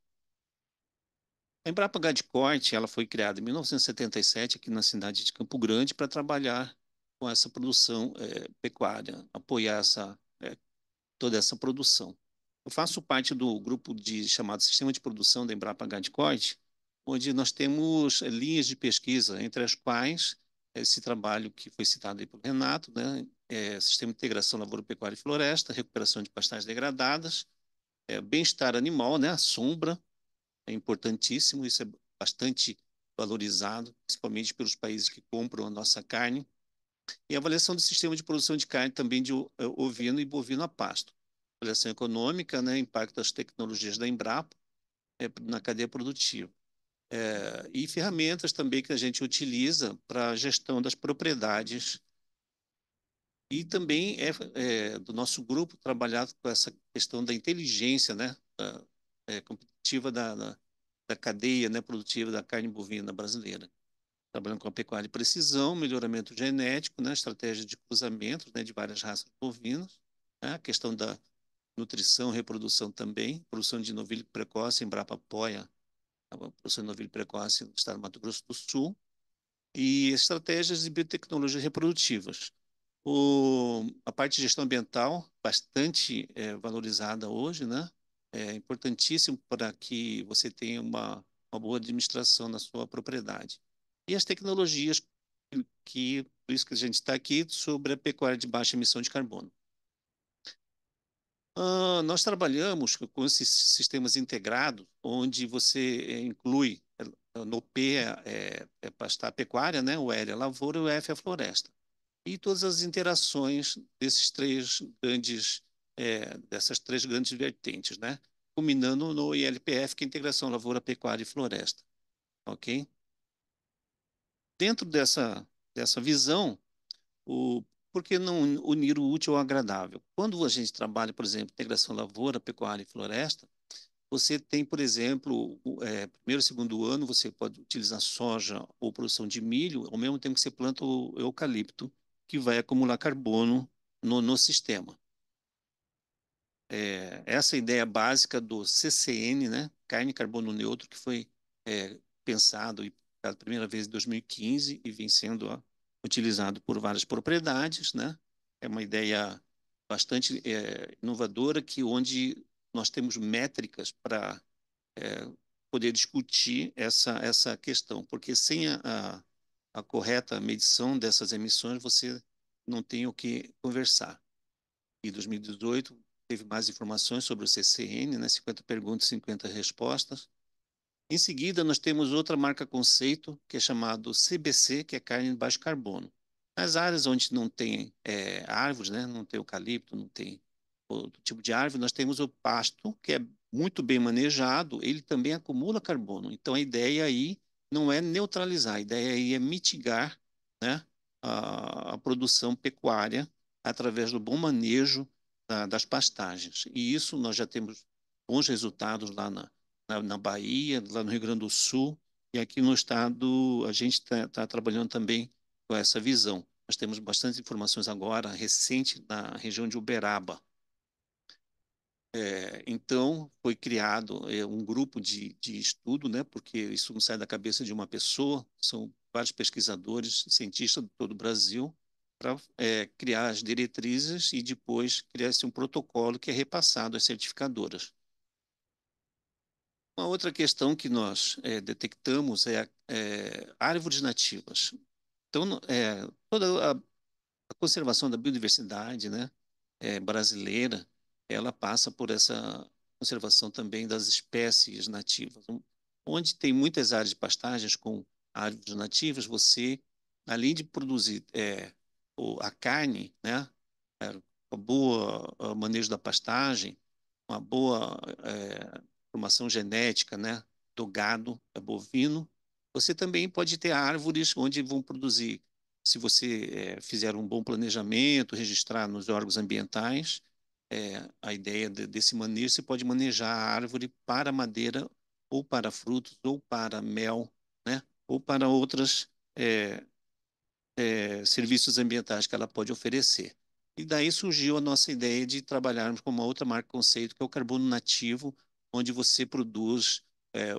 A Embrapa Gás de Corte, ela foi criada em 1977 aqui na cidade de Campo Grande para trabalhar com essa produção pecuária, apoiar toda essa produção. Eu faço parte do grupo chamado Sistema de Produção da Embrapa Gás de Corte, onde nós temos linhas de pesquisa, entre as quais esse trabalho que foi citado aí pelo Renato, né, Sistema de Integração Lavoura, Pecuária e Floresta, recuperação de pastagens degradadas, bem-estar animal, né, a sombra, é importantíssimo, isso é bastante valorizado, principalmente pelos países que compram a nossa carne, e avaliação do sistema de produção de carne também de ovino e bovino a pasto. Avaliação econômica, né, impacto das tecnologias da Embrapa na cadeia produtiva. E ferramentas também que a gente utiliza para a gestão das propriedades. E também do nosso grupo trabalhar com essa questão da inteligência, né, competitiva da cadeia, né, produtiva da carne bovina brasileira. Trabalhando com a pecuária de precisão, melhoramento genético, né, estratégia de cruzamento, né, de várias raças bovinas, né, a questão da nutrição, reprodução também, produção de novilho precoce, a Embrapa apoia a produção de novilho precoce no estado do Mato Grosso do Sul, e estratégias de biotecnologias reprodutivas. A parte de gestão ambiental, bastante valorizada hoje, né? É importantíssimo para que você tenha uma boa administração na sua propriedade. E as tecnologias por isso que a gente está aqui, sobre a pecuária de baixa emissão de carbono. Nós trabalhamos com esses sistemas integrados, onde você inclui, no P pastar pecuária, né? O L é lavoura e o F é floresta. E todas as interações dessas três grandes vertentes, né? Culminando no ILPF, que é integração lavoura, pecuária e floresta. Ok? Dentro dessa visão, por que não unir o útil ao agradável? Quando a gente trabalha, por exemplo, integração lavoura, pecuária e floresta, você tem, por exemplo, primeiro e segundo ano, você pode utilizar soja ou produção de milho, ao mesmo tempo que você planta o eucalipto, que vai acumular carbono no sistema. Essa é a ideia básica do CCN, né? Carne e carbono neutro, que foi pensado pela primeira vez em 2015 e vem sendo utilizado por várias propriedades, né? É uma ideia bastante inovadora, onde nós temos métricas para poder discutir essa questão, porque sem a correta medição dessas emissões, você não tem o que conversar. Em 2018, teve mais informações sobre o CCN, né? 50 perguntas, 50 respostas. Em seguida, nós temos outra marca conceito, que é chamado CBC, que é carne de baixo carbono. Nas áreas onde não tem árvores, né? Não tem eucalipto, não tem outro tipo de árvore, nós temos o pasto, que é muito bem manejado, ele também acumula carbono. Então, a ideia aí não é neutralizar, a ideia aí é mitigar, né, a produção pecuária através do bom manejo das pastagens. E isso nós já temos bons resultados lá na Bahia, lá no Rio Grande do Sul, e aqui no estado a gente está trabalhando também com essa visão. Nós temos bastante informações agora, recente, na região de Uberaba. Então, foi criado um grupo de estudo, né, porque isso não sai da cabeça de uma pessoa, são vários pesquisadores, cientistas de todo o Brasil, para criar as diretrizes e depois criar-se um protocolo que é repassado às certificadoras. Uma outra questão que nós detectamos é árvores nativas. Então, toda a conservação da biodiversidade, né, brasileira, ela passa por essa conservação também das espécies nativas. Onde tem muitas áreas de pastagens com árvores nativas, você, além de produzir a carne, né, um boa manejo da pastagem, uma boa formação genética, né, do gado bovino, você também pode ter árvores onde vão produzir, se você fizer um bom planejamento, registrar nos órgãos ambientais, a ideia desse manejo, você pode manejar a árvore para madeira, ou para frutos, ou para mel, né, ou para outras serviços ambientais que ela pode oferecer. E daí surgiu a nossa ideia de trabalharmos com uma outra marca conceito, que é o carbono nativo, onde você produz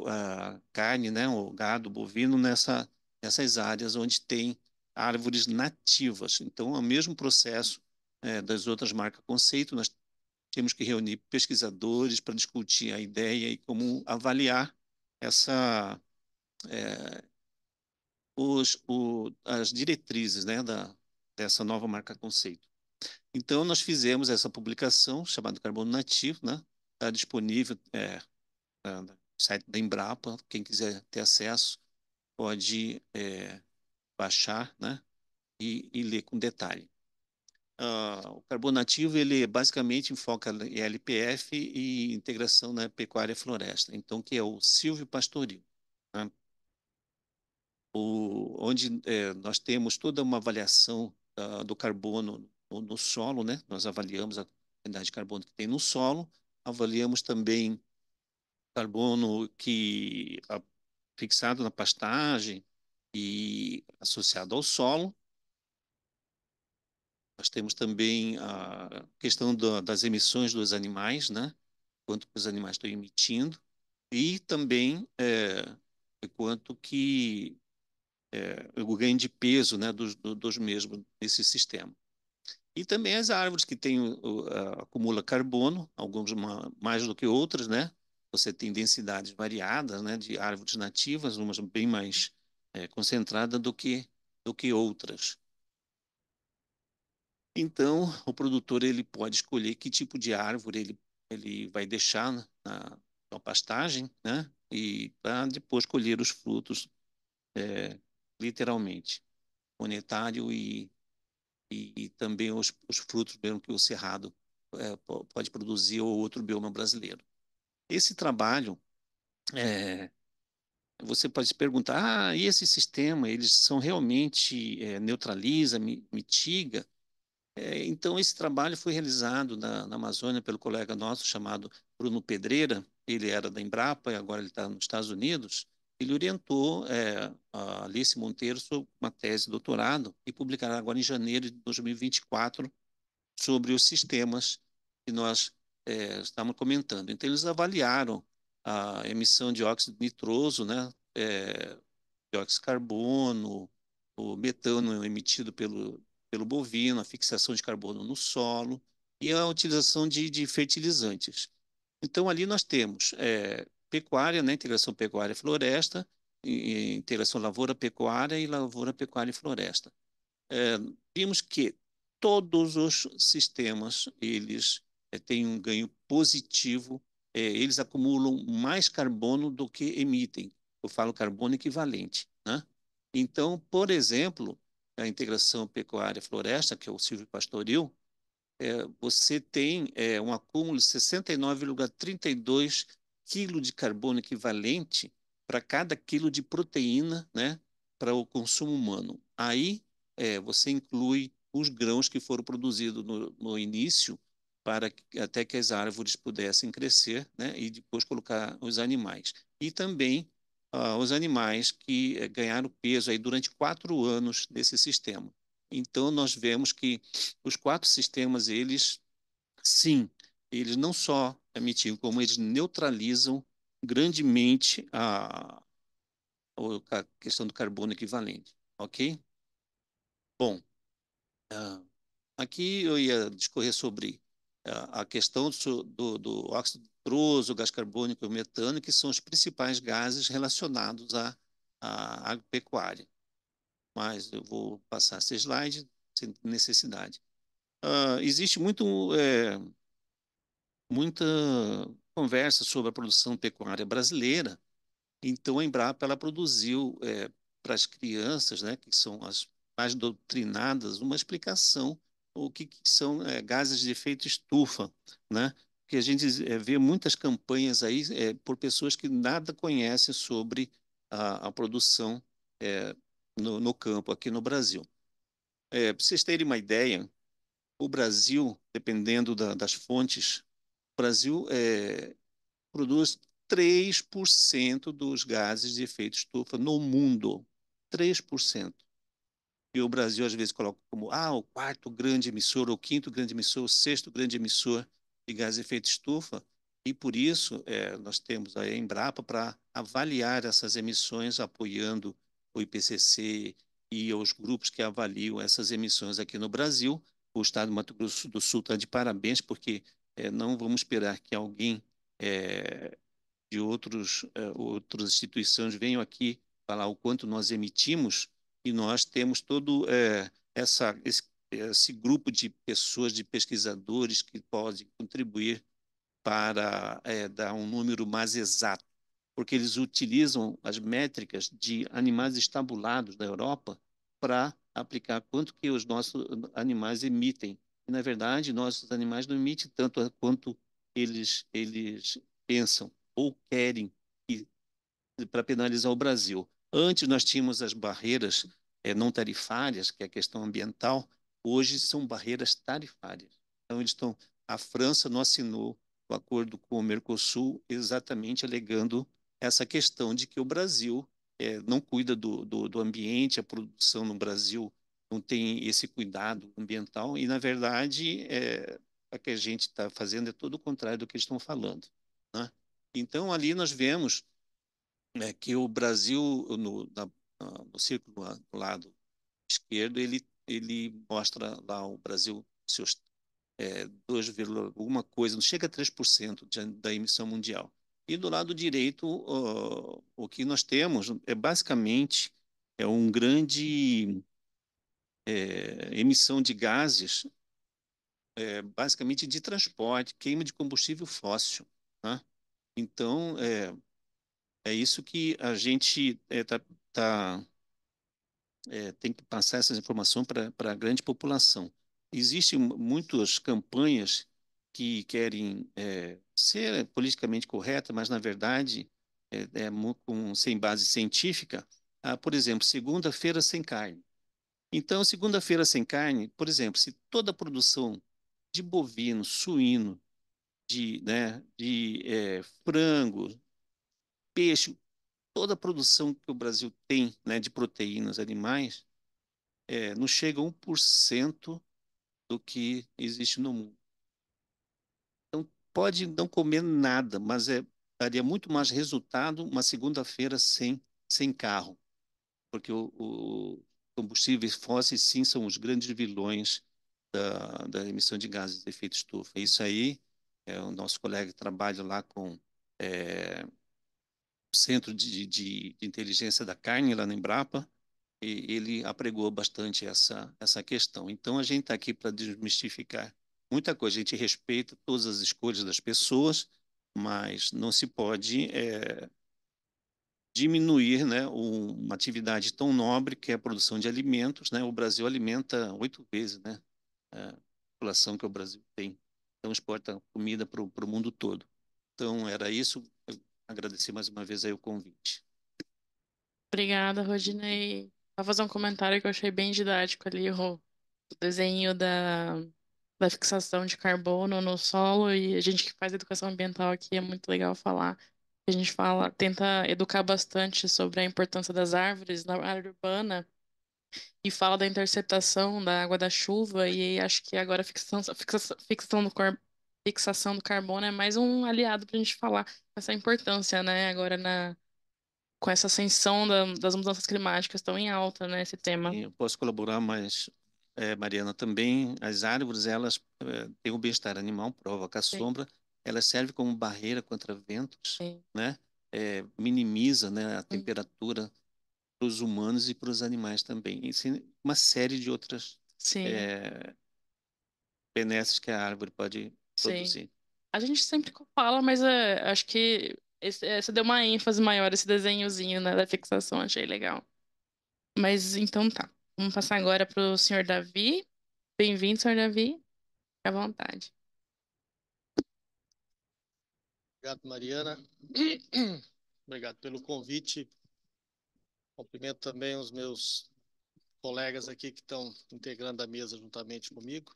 a carne, né, o gado bovino nessas áreas onde tem árvores nativas. Então, é o mesmo processo das outras marcas conceito, nós temos que reunir pesquisadores para discutir a ideia e como avaliar essa as diretrizes, né, dessa nova marca conceito. Então, nós fizemos essa publicação chamada Carbono Nativo, né? Está disponível no site da Embrapa. Quem quiser ter acesso pode baixar, né? E ler com detalhe. O carbono nativo, ele basicamente enfoca em LPF e integração na pecuária e floresta. Então, que é o silvopastoril, né? Onde nós temos toda uma avaliação do carbono no solo, né? Nós avaliamos a quantidade de carbono que tem no solo, avaliamos também carbono fixado na pastagem e associado ao solo. Nós temos também a questão das emissões dos animais, né? Quanto que os animais estão emitindo e também quanto que o ganho de peso, né, dos mesmos nesse sistema. E também as árvores que acumula carbono, algumas mais do que outras, né? Você tem densidades variadas, né, de árvores nativas, umas bem mais concentradas do que outras. Então, o produtor ele pode escolher que tipo de árvore ele vai deixar na pastagem, né? E para depois colher os frutos, literalmente, monetário e também os frutos mesmo que o cerrado pode produzir ou outro bioma brasileiro. Esse trabalho, você pode se perguntar, e esse sistema, eles são realmente neutraliza, mitiga? Então, esse trabalho foi realizado na Amazônia pelo colega nosso chamado Bruno Pedreira. Ele era da Embrapa e agora ele está nos Estados Unidos. Ele orientou a Alice Monteiro sobre uma tese de doutorado e publicará agora em janeiro de 2024 sobre os sistemas que nós estamos comentando. Então, eles avaliaram a emissão de óxido nitroso, né, dióxido de carbono, o metano emitido pelo bovino, a fixação de carbono no solo e a utilização de fertilizantes. Então, ali nós temos pecuária, né, integração pecuária-floresta, integração lavoura-pecuária e lavoura-pecuária e floresta. Vimos que todos os sistemas eles têm um ganho positivo, eles acumulam mais carbono do que emitem. Eu falo carbono equivalente, né? Então, por exemplo, a integração pecuária-floresta, que é o silvopastoril, você tem um acúmulo de 69,32 quilos de carbono equivalente para cada quilo de proteína, né, para o consumo humano. Aí você inclui os grãos que foram produzidos no início até que as árvores pudessem crescer, né, e depois colocar os animais. E também os animais que ganharam peso aí durante 4 anos desse sistema. Então, nós vemos que os 4 sistemas, sim, eles não só emitem, como eles neutralizam grandemente a questão do carbono equivalente, ok? Bom, Ah, aqui eu ia discorrer sobre a questão do óxido nitroso, o gás carbônico e o metano, que são os principais gases relacionados à agropecuária. Mas eu vou passar esse slide sem necessidade. Existe muita conversa sobre a produção pecuária brasileira. Então, a Embrapa ela produziu para as crianças, né, que são as mais doutrinadas, uma explicação o que são gases de efeito estufa, né? Que a gente vê muitas campanhas aí por pessoas que nada conhecem sobre a produção no campo aqui no Brasil. Para vocês terem uma ideia, o Brasil, dependendo das fontes, o Brasil produz 3% dos gases de efeito estufa no mundo. 3%. E o Brasil, às vezes, coloca como o quarto grande emissor, o quinto grande emissor, o sexto grande emissor de gases de efeito estufa. E, por isso, nós temos a Embrapa para avaliar essas emissões, apoiando o IPCC e os grupos que avaliam essas emissões aqui no Brasil. O Estado do Mato Grosso do Sul está de parabéns, porque não vamos esperar que alguém de outras instituições venham aqui falar o quanto nós emitimos, e nós temos todo esse grupo de pessoas, de pesquisadores que podem contribuir para dar um número mais exato, porque eles utilizam as métricas de animais estabulados da Europa para aplicar quanto que os nossos animais emitem. E, na verdade, nossos animais não emitem tanto quanto eles pensam ou querem para penalizar o Brasil. Antes nós tínhamos as barreiras não tarifárias, que é a questão ambiental, hoje são barreiras tarifárias. Então, a França não assinou o acordo com o Mercosul exatamente alegando essa questão de que o Brasil não cuida do ambiente, a produção no Brasil não tem esse cuidado ambiental, e, na verdade, o que a gente está fazendo é todo o contrário do que eles estão falando, né? Então, ali nós vemos que o Brasil, no círculo do lado esquerdo, ele mostra lá o Brasil, seus 2, alguma coisa, não chega a 3% da emissão mundial. E do lado direito, o que nós temos basicamente um grande emissão de gases, basicamente de transporte, queima de combustível fóssil, né? Então, é isso que a gente tem que passar essa informação para a grande população. Existem muitas campanhas que querem ser politicamente correta, mas, na verdade, sem base científica. Por exemplo, segunda-feira sem carne. Então, segunda-feira sem carne, por exemplo, se toda a produção de bovino, suíno, de frango, peixe, toda a produção que o Brasil tem, né, de proteínas animais, não chega a 1% do que existe no mundo. Então, pode não comer nada, mas daria muito mais resultado uma segunda-feira sem carro, porque o combustíveis fósseis, sim, são os grandes vilões da emissão de gases de efeito estufa. Isso aí, o nosso colega que trabalha lá com o Centro de Inteligência da Carne, lá na Embrapa, e ele apregou bastante essa questão. Então, a gente está aqui para desmistificar muita coisa. A gente respeita todas as escolhas das pessoas, mas não se pode diminuir, né, uma atividade tão nobre que é a produção de alimentos, né? O Brasil alimenta 8 vezes, né, a população que o Brasil tem. Então, exporta comida para o mundo todo. Então, era isso. Eu agradecer mais uma vez aí o convite. Obrigada, Rodinei. Vou fazer um comentário que eu achei bem didático ali, o desenho da fixação de carbono no solo, e a gente que faz educação ambiental aqui é muito legal falar. A gente tenta educar bastante sobre a importância das árvores na área urbana e fala da interceptação da água da chuva, e acho que agora fixação do carbono é mais um aliado para a gente falar essa importância, né? Agora com essa ascensão das mudanças climáticas tão em alta, né? Esse tema. Eu posso colaborar, mas Mariana, também as árvores, elas têm o bem-estar animal, prova que a Sim, sombra, ela serve como barreira contra ventos, sim. né? Minimiza, né, a Hum, temperatura para os humanos e para os animais também. E sim, uma série de outras sim, é, benesses que a árvore pode sim. produzir. A gente sempre fala, mas acho que essa deu uma ênfase maior, esse desenhozinho, né, da fixação, achei legal. Mas então tá. Vamos passar agora para o senhor Davi. Bem-vindo, senhor Davi. Fique à vontade. Obrigado, Mariana. Obrigado pelo convite. Cumprimento também os meus colegas aqui que estão integrando a mesa juntamente comigo.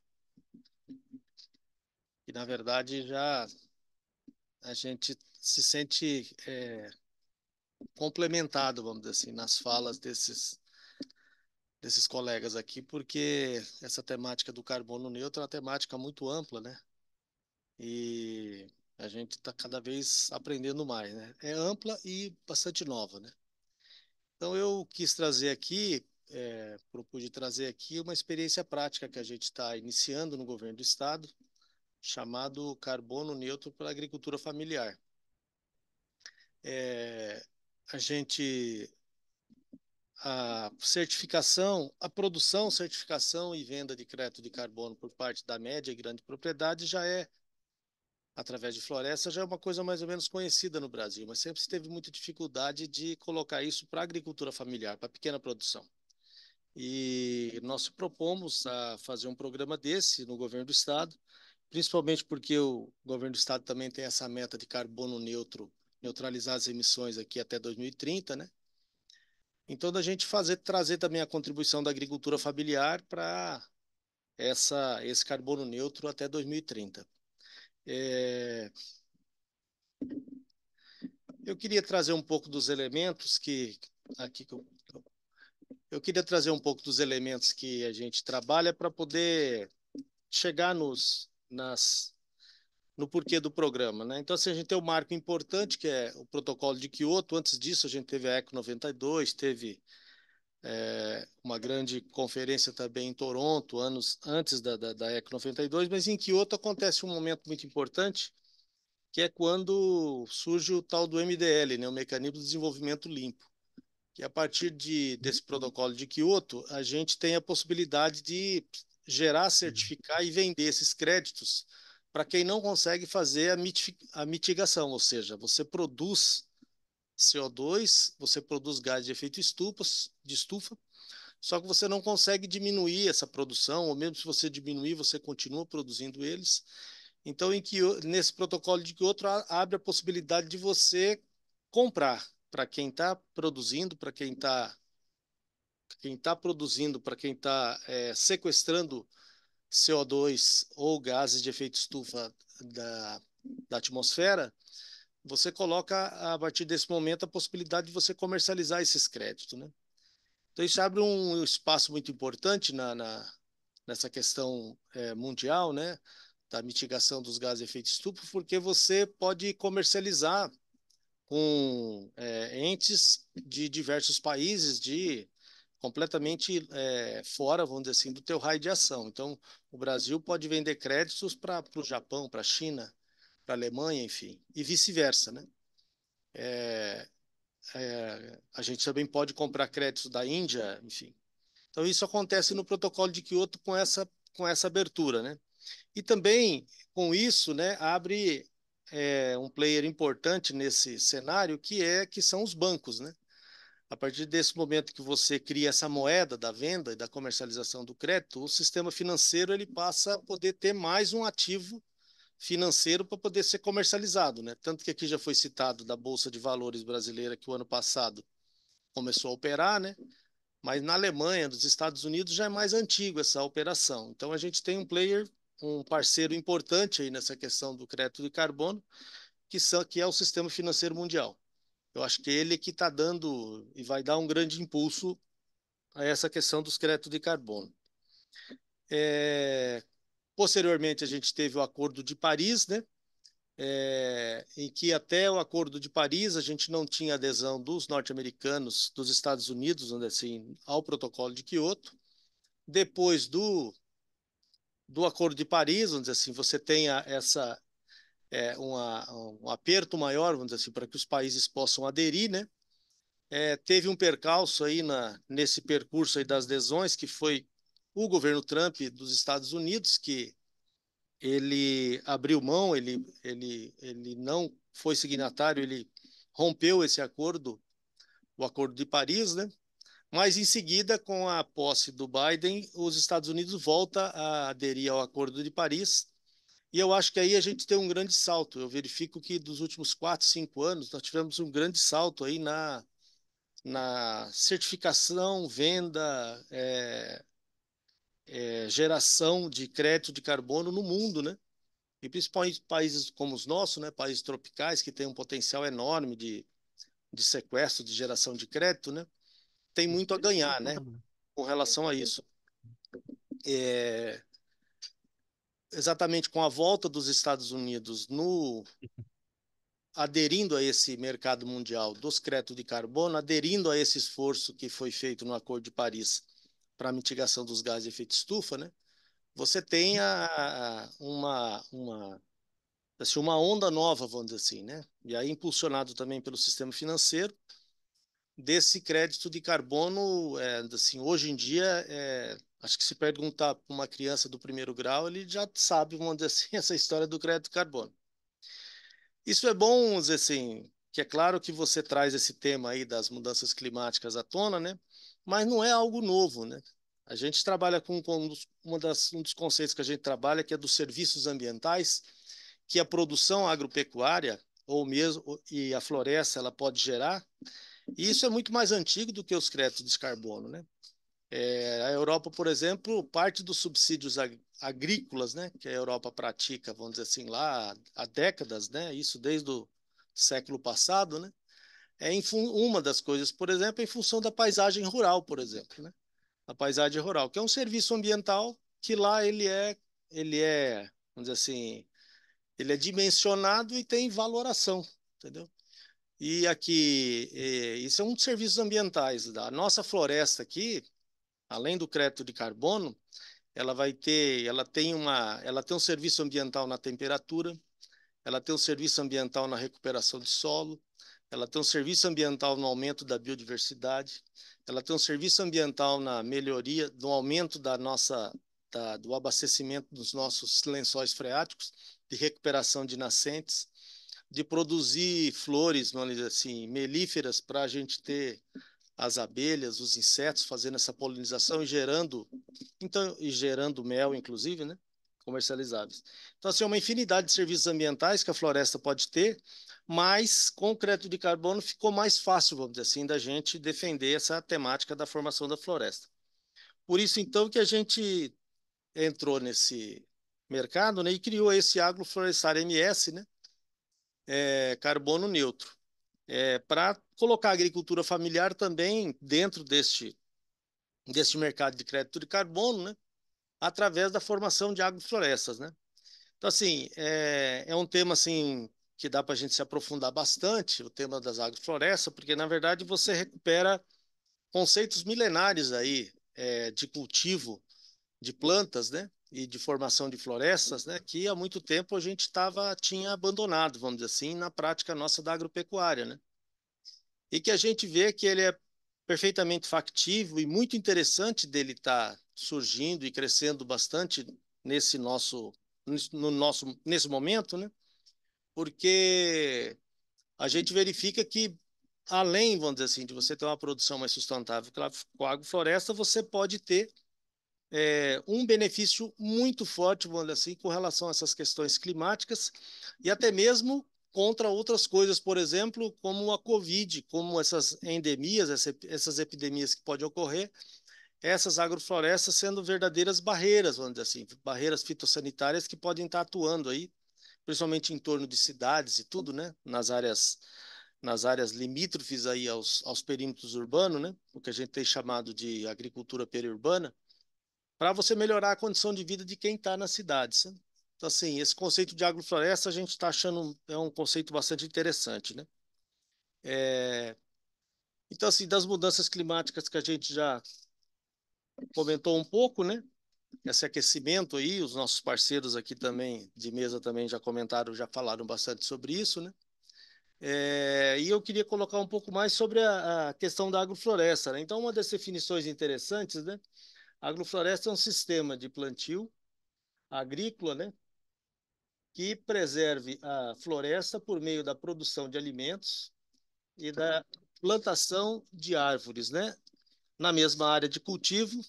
E, na verdade, já a gente se sente complementado, vamos dizer assim, nas falas desses colegas aqui, porque essa temática do carbono neutro é uma temática muito ampla, né? E a gente está cada vez aprendendo mais, né? É ampla e bastante nova, né? Então, eu quis trazer aqui, propus trazer aqui uma experiência prática que a gente está iniciando no governo do estado, chamado Carbono Neutro para a Agricultura Familiar. É, a gente, a certificação, a produção, certificação e venda de crédito de carbono por parte da média e grande propriedade já é, através de floresta, já é uma coisa mais ou menos conhecida no Brasil, mas sempre se teve muita dificuldade de colocar isso para a agricultura familiar, para a pequena produção. E nós propomos a fazer um programa desse no governo do estado, principalmente porque o governo do estado também tem essa meta de carbono neutro, neutralizar as emissões aqui até 2030, né? Então, da gente trazer também a contribuição da agricultura familiar para esse carbono neutro até 2030. É, eu queria trazer um pouco dos elementos aqui que eu queria trazer um pouco dos elementos que a gente trabalha para poder chegar no porquê do programa, né? Então, assim, a gente tem um marco importante, que é o protocolo de Quioto. Antes disso, a gente teve a ECO 92, teve uma grande conferência também em Toronto, anos antes da ECO 92, mas em Quioto acontece um momento muito importante, que é quando surge o tal do MDL, né? O Mecanismo de Desenvolvimento Limpo, que a partir desse protocolo de Quioto, a gente tem a possibilidade de gerar, certificar e vender esses créditos para quem não consegue fazer a mitigação, ou seja, você produz CO2, você produz gás de efeito de estufa, só que você não consegue diminuir essa produção, ou mesmo se você diminuir, você continua produzindo eles. Então, nesse protocolo de Kyoto, abre a possibilidade de você comprar para quem está produzindo, para quem está produzindo, para quem está sequestrando CO2 ou gases de efeito estufa da atmosfera, você coloca a partir desse momento a possibilidade de você comercializar esses créditos, né? Então isso abre um espaço muito importante nessa questão mundial, né, da mitigação dos gases de efeito estufa, porque você pode comercializar com entes de diversos países completamente fora, vamos dizer assim, do teu raio de ação. Então, o Brasil pode vender créditos para o Japão, para a China, para a Alemanha, enfim, e vice-versa, né? A gente também pode comprar créditos da Índia, enfim. Então, isso acontece no protocolo de Kyoto com essa abertura, né? E também, com isso, né, abre um player importante nesse cenário, que são os bancos, né? A partir desse momento que você cria essa moeda da venda e da comercialização do crédito, o sistema financeiro ele passa a poder ter mais um ativo financeiro para poder ser comercializado, né? Tanto que aqui já foi citado da Bolsa de Valores brasileira que o ano passado começou a operar, né? Mas na Alemanha, nos Estados Unidos já é mais antigo essa operação. Então a gente tem um parceiro importante aí nessa questão do crédito de carbono, que é o sistema financeiro mundial. Eu acho que ele que está dando e vai dar um grande impulso a essa questão dos créditos de carbono. Posteriormente, a gente teve o Acordo de Paris, né? Em que até o Acordo de Paris a gente não tinha adesão dos norte-americanos, dos Estados Unidos, onde, assim, ao Protocolo de Quioto, depois do Acordo de Paris, vamos dizer assim, você tenha um aperto maior, vamos dizer assim, para que os países possam aderir, né? Teve um percalço aí nesse percurso aí das adesões, que foi o governo Trump dos Estados Unidos, que ele abriu mão, ele não foi signatário, ele rompeu esse acordo, o Acordo de Paris, né? Mas em seguida, com a posse do Biden, os Estados Unidos volta a aderir ao Acordo de Paris. E eu acho que aí a gente tem um grande salto. Eu verifico que dos últimos 4, 5 anos, nós tivemos um grande salto aí na certificação, venda, geração de crédito de carbono no mundo, né? E principalmente países como os nossos, né? Países tropicais, que têm um potencial enorme de sequestro, de geração de crédito, né? Tem muito a ganhar, né? Com relação a isso. Exatamente com a volta dos Estados Unidos aderindo a esse mercado mundial dos créditos de carbono, aderindo a esse esforço que foi feito no Acordo de Paris para a mitigação dos gases de efeito estufa, né? Você tem assim, uma onda nova, vamos dizer assim, né? E aí impulsionado também pelo sistema financeiro, desse crédito de carbono, assim, hoje em dia, acho que se perguntar para uma criança do primeiro grau, ele já sabe, vamos dizer assim, essa história do crédito de carbono. Isso é bom, vamos dizer assim, que é claro que você traz esse tema aí das mudanças climáticas à tona, né? Mas não é algo novo, né? A gente trabalha um dos conceitos que a gente trabalha, que é dos serviços ambientais, que a produção agropecuária ou mesmo e a floresta ela pode gerar. E isso é muito mais antigo do que os créditos de carbono, né? A Europa, por exemplo, parte dos subsídios agrícolas, né, que a Europa pratica, vamos dizer assim, lá há décadas, né, isso desde o século passado, né, uma das coisas, por exemplo, em função da paisagem rural, por exemplo, né, a paisagem rural, que é um serviço ambiental que lá vamos dizer assim, ele é dimensionado e tem valoração, entendeu? E aqui, isso é um dos serviços ambientais. A nossa floresta aqui, além do crédito de carbono, ela tem um serviço ambiental na temperatura, ela tem um serviço ambiental na recuperação de solo, ela tem um serviço ambiental no aumento da biodiversidade, ela tem um serviço ambiental na melhoria, no aumento do abastecimento dos nossos lençóis freáticos, de recuperação de nascentes, de produzir flores, vamos dizer assim, melíferas para a gente ter as abelhas, os insetos fazendo essa polinização e gerando mel, inclusive, né? Comercializáveis. Então, assim, é uma infinidade de serviços ambientais que a floresta pode ter, mas com o crédito de carbono ficou mais fácil, vamos dizer assim, da gente defender essa temática da formação da floresta. Por isso, então, que a gente entrou nesse mercado, né, e criou esse agroflorestário MS, né? Carbono neutro. Para colocar a agricultura familiar também dentro deste mercado de crédito de carbono, né? Através da formação de agroflorestas, né? Então, assim, é um tema, assim, que dá para a gente se aprofundar bastante, o tema das agroflorestas, porque, na verdade, você recupera conceitos milenares aí, de cultivo de plantas, né? E de formação de florestas, né? Que há muito tempo a gente tinha abandonado, vamos dizer assim, na prática nossa da agropecuária, né? E que a gente vê que ele é perfeitamente factível e muito interessante dele estar surgindo e crescendo bastante nesse momento, né? Porque a gente verifica que além, vamos dizer assim, de você ter uma produção mais sustentável com a agrofloresta, você pode ter um benefício muito forte, vamos dizer assim, com relação a essas questões climáticas e até mesmo contra outras coisas, por exemplo, como a Covid, como essas endemias, essas epidemias que podem ocorrer, essas agroflorestas sendo verdadeiras barreiras, vamos dizer assim, barreiras fitossanitárias que podem estar atuando aí, principalmente em torno de cidades e tudo, né, nas áreas limítrofes aí aos perímetros urbanos, né, o que a gente tem chamado de agricultura periurbana, para você melhorar a condição de vida de quem está nas cidades, né? Então, assim, esse conceito de agrofloresta a gente está achando um conceito bastante interessante, né? Então, assim, das mudanças climáticas que a gente já comentou um pouco, né? Esse aquecimento aí, os nossos parceiros aqui também de mesa também já comentaram, já falaram bastante sobre isso, né? E eu queria colocar um pouco mais sobre a questão da agrofloresta, né? Então, uma das definições interessantes, né? A agrofloresta é um sistema de plantio agrícola, né? Que preserve a floresta por meio da produção de alimentos e da plantação de árvores, né? Na mesma área de cultivo,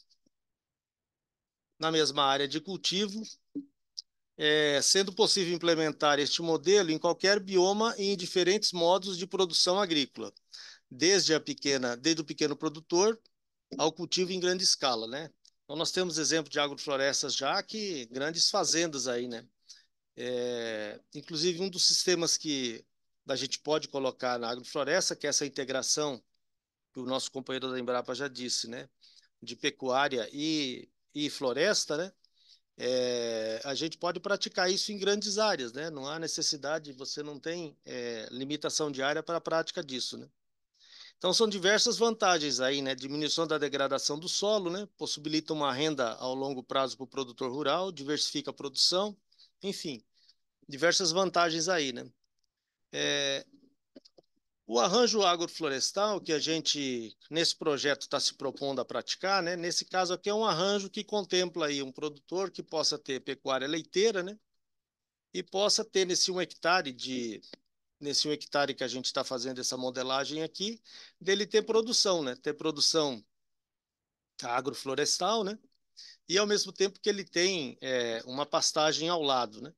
na mesma área de cultivo, sendo possível implementar este modelo em qualquer bioma e em diferentes modos de produção agrícola, desde o pequeno produtor ao cultivo em grande escala, né? Então nós temos exemplo de agroflorestas já que grandes fazendas aí, né? Inclusive um dos sistemas que a gente pode colocar na agrofloresta, que é essa integração que o nosso companheiro da Embrapa já disse, né? De pecuária e floresta, né? A gente pode praticar isso em grandes áreas, né? Não há necessidade, você não tem limitação de área para a prática disso, né? Então são diversas vantagens aí, né? Diminuição da degradação do solo, né? Possibilita uma renda ao longo prazo para o produtor rural, diversifica a produção, enfim, diversas vantagens aí, né? O arranjo agroflorestal que a gente, nesse projeto, está se propondo a praticar, né? Nesse caso aqui é um arranjo que contempla aí um produtor que possa ter pecuária leiteira, né? E possa ter nesse 1 hectare que a gente está fazendo essa modelagem aqui, dele ter produção, né? Ter produção agroflorestal, né? E ao mesmo tempo que ele tem uma pastagem ao lado, né?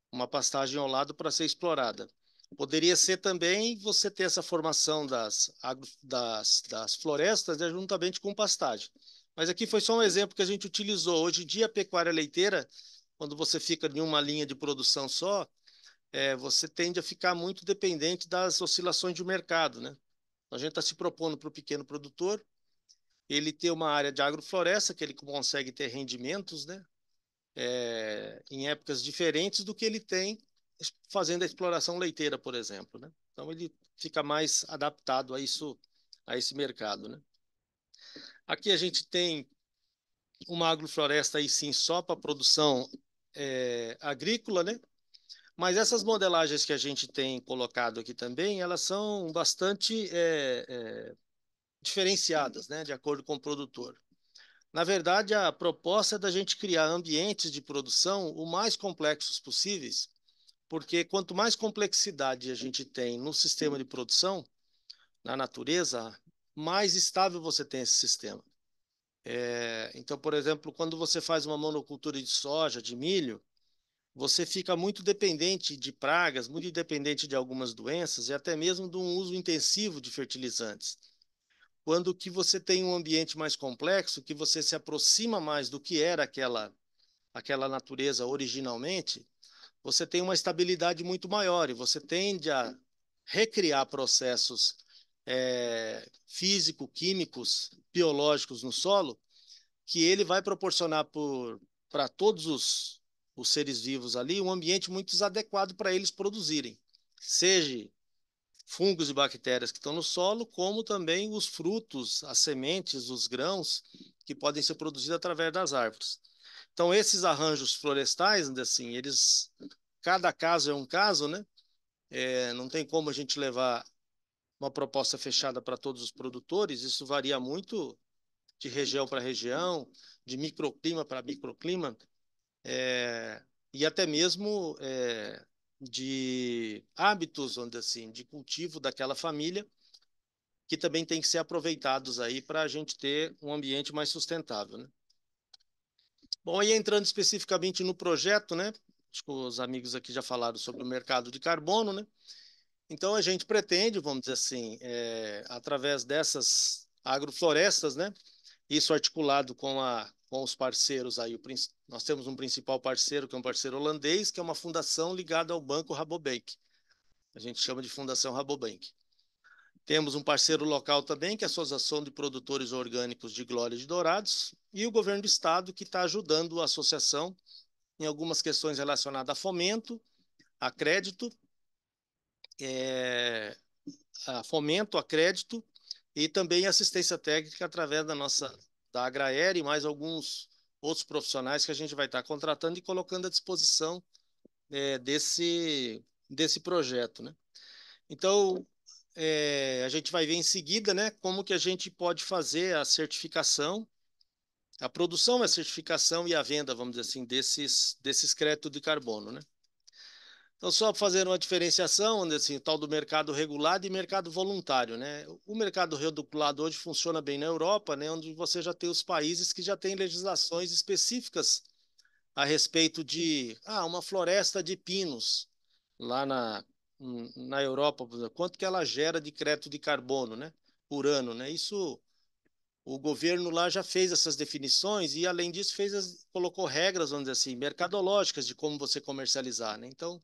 Uma pastagem ao lado para ser explorada. Poderia ser também você ter essa formação das florestas, né, juntamente com pastagem. Mas aqui foi só um exemplo que a gente utilizou. Hoje em dia, a pecuária leiteira, quando você fica em uma linha de produção só, você tende a ficar muito dependente das oscilações de mercado, né? A gente está se propondo para o pequeno produtor, ele ter uma área de agrofloresta, que ele consegue ter rendimentos, né? Em épocas diferentes do que ele tem fazendo a exploração leiteira, por exemplo, né? Então ele fica mais adaptado a isso, a esse mercado, né? Aqui a gente tem uma agrofloresta aí sim só para produção agrícola, né? Mas essas modelagens que a gente tem colocado aqui também, elas são bastante diferenciadas, né? De acordo com o produtor. Na verdade, a proposta é da gente criar ambientes de produção o mais complexos possíveis, porque quanto mais complexidade a gente tem no sistema de produção, na natureza, mais estável você tem esse sistema. Então, por exemplo, quando você faz uma monocultura de soja, de milho, você fica muito dependente de pragas, muito dependente de algumas doenças e até mesmo de um uso intensivo de fertilizantes. Quando que você tem um ambiente mais complexo, que você se aproxima mais do que era aquela natureza originalmente, você tem uma estabilidade muito maior e você tende a recriar processos físico-químicos, biológicos no solo, que ele vai proporcionar para todos os seres vivos ali um ambiente muito adequado para eles produzirem, seja fungos e bactérias que estão no solo, como também os frutos, as sementes, os grãos que podem ser produzidos através das árvores. Então, esses arranjos florestais, assim, cada caso é um caso, né? Não tem como a gente levar uma proposta fechada para todos os produtores, isso varia muito de região para região, de microclima para microclima, e até mesmo de hábitos, onde assim, de cultivo daquela família, que também tem que ser aproveitados aí para a gente ter um ambiente mais sustentável, né? Bom, aí entrando especificamente no projeto, né? Acho que os amigos aqui já falaram sobre o mercado de carbono, né? Então a gente pretende, vamos dizer assim, através dessas agroflorestas, né? Isso articulado com os parceiros aí. Nós temos um principal parceiro, que é um parceiro holandês, que é uma fundação ligada ao Banco Rabobank. A gente chama de Fundação Rabobank. Temos um parceiro local também, que é a Associação de Produtores Orgânicos de Glória de Dourados, e o governo do estado, que está ajudando a associação em algumas questões relacionadas a fomento, a crédito, a crédito e também assistência técnica através da nossa da Agraera e mais alguns outros profissionais que a gente vai estar contratando e colocando à disposição desse projeto, né? Então, a gente vai ver em seguida, né, como que a gente pode fazer a certificação, a produção, a certificação e a venda, vamos dizer assim, desses créditos de carbono, né? Então, só fazer uma diferenciação, onde, assim, o tal do mercado regulado e mercado voluntário, né? O mercado regulado hoje funciona bem na Europa, né, onde você já tem os países que já têm legislações específicas a respeito de uma floresta de pinos lá na Europa, por exemplo, quanto que ela gera de crédito de carbono, né, por ano, né? Isso o governo lá já fez essas definições e além disso colocou regras, vamos dizer assim, mercadológicas de como você comercializar, né? Então,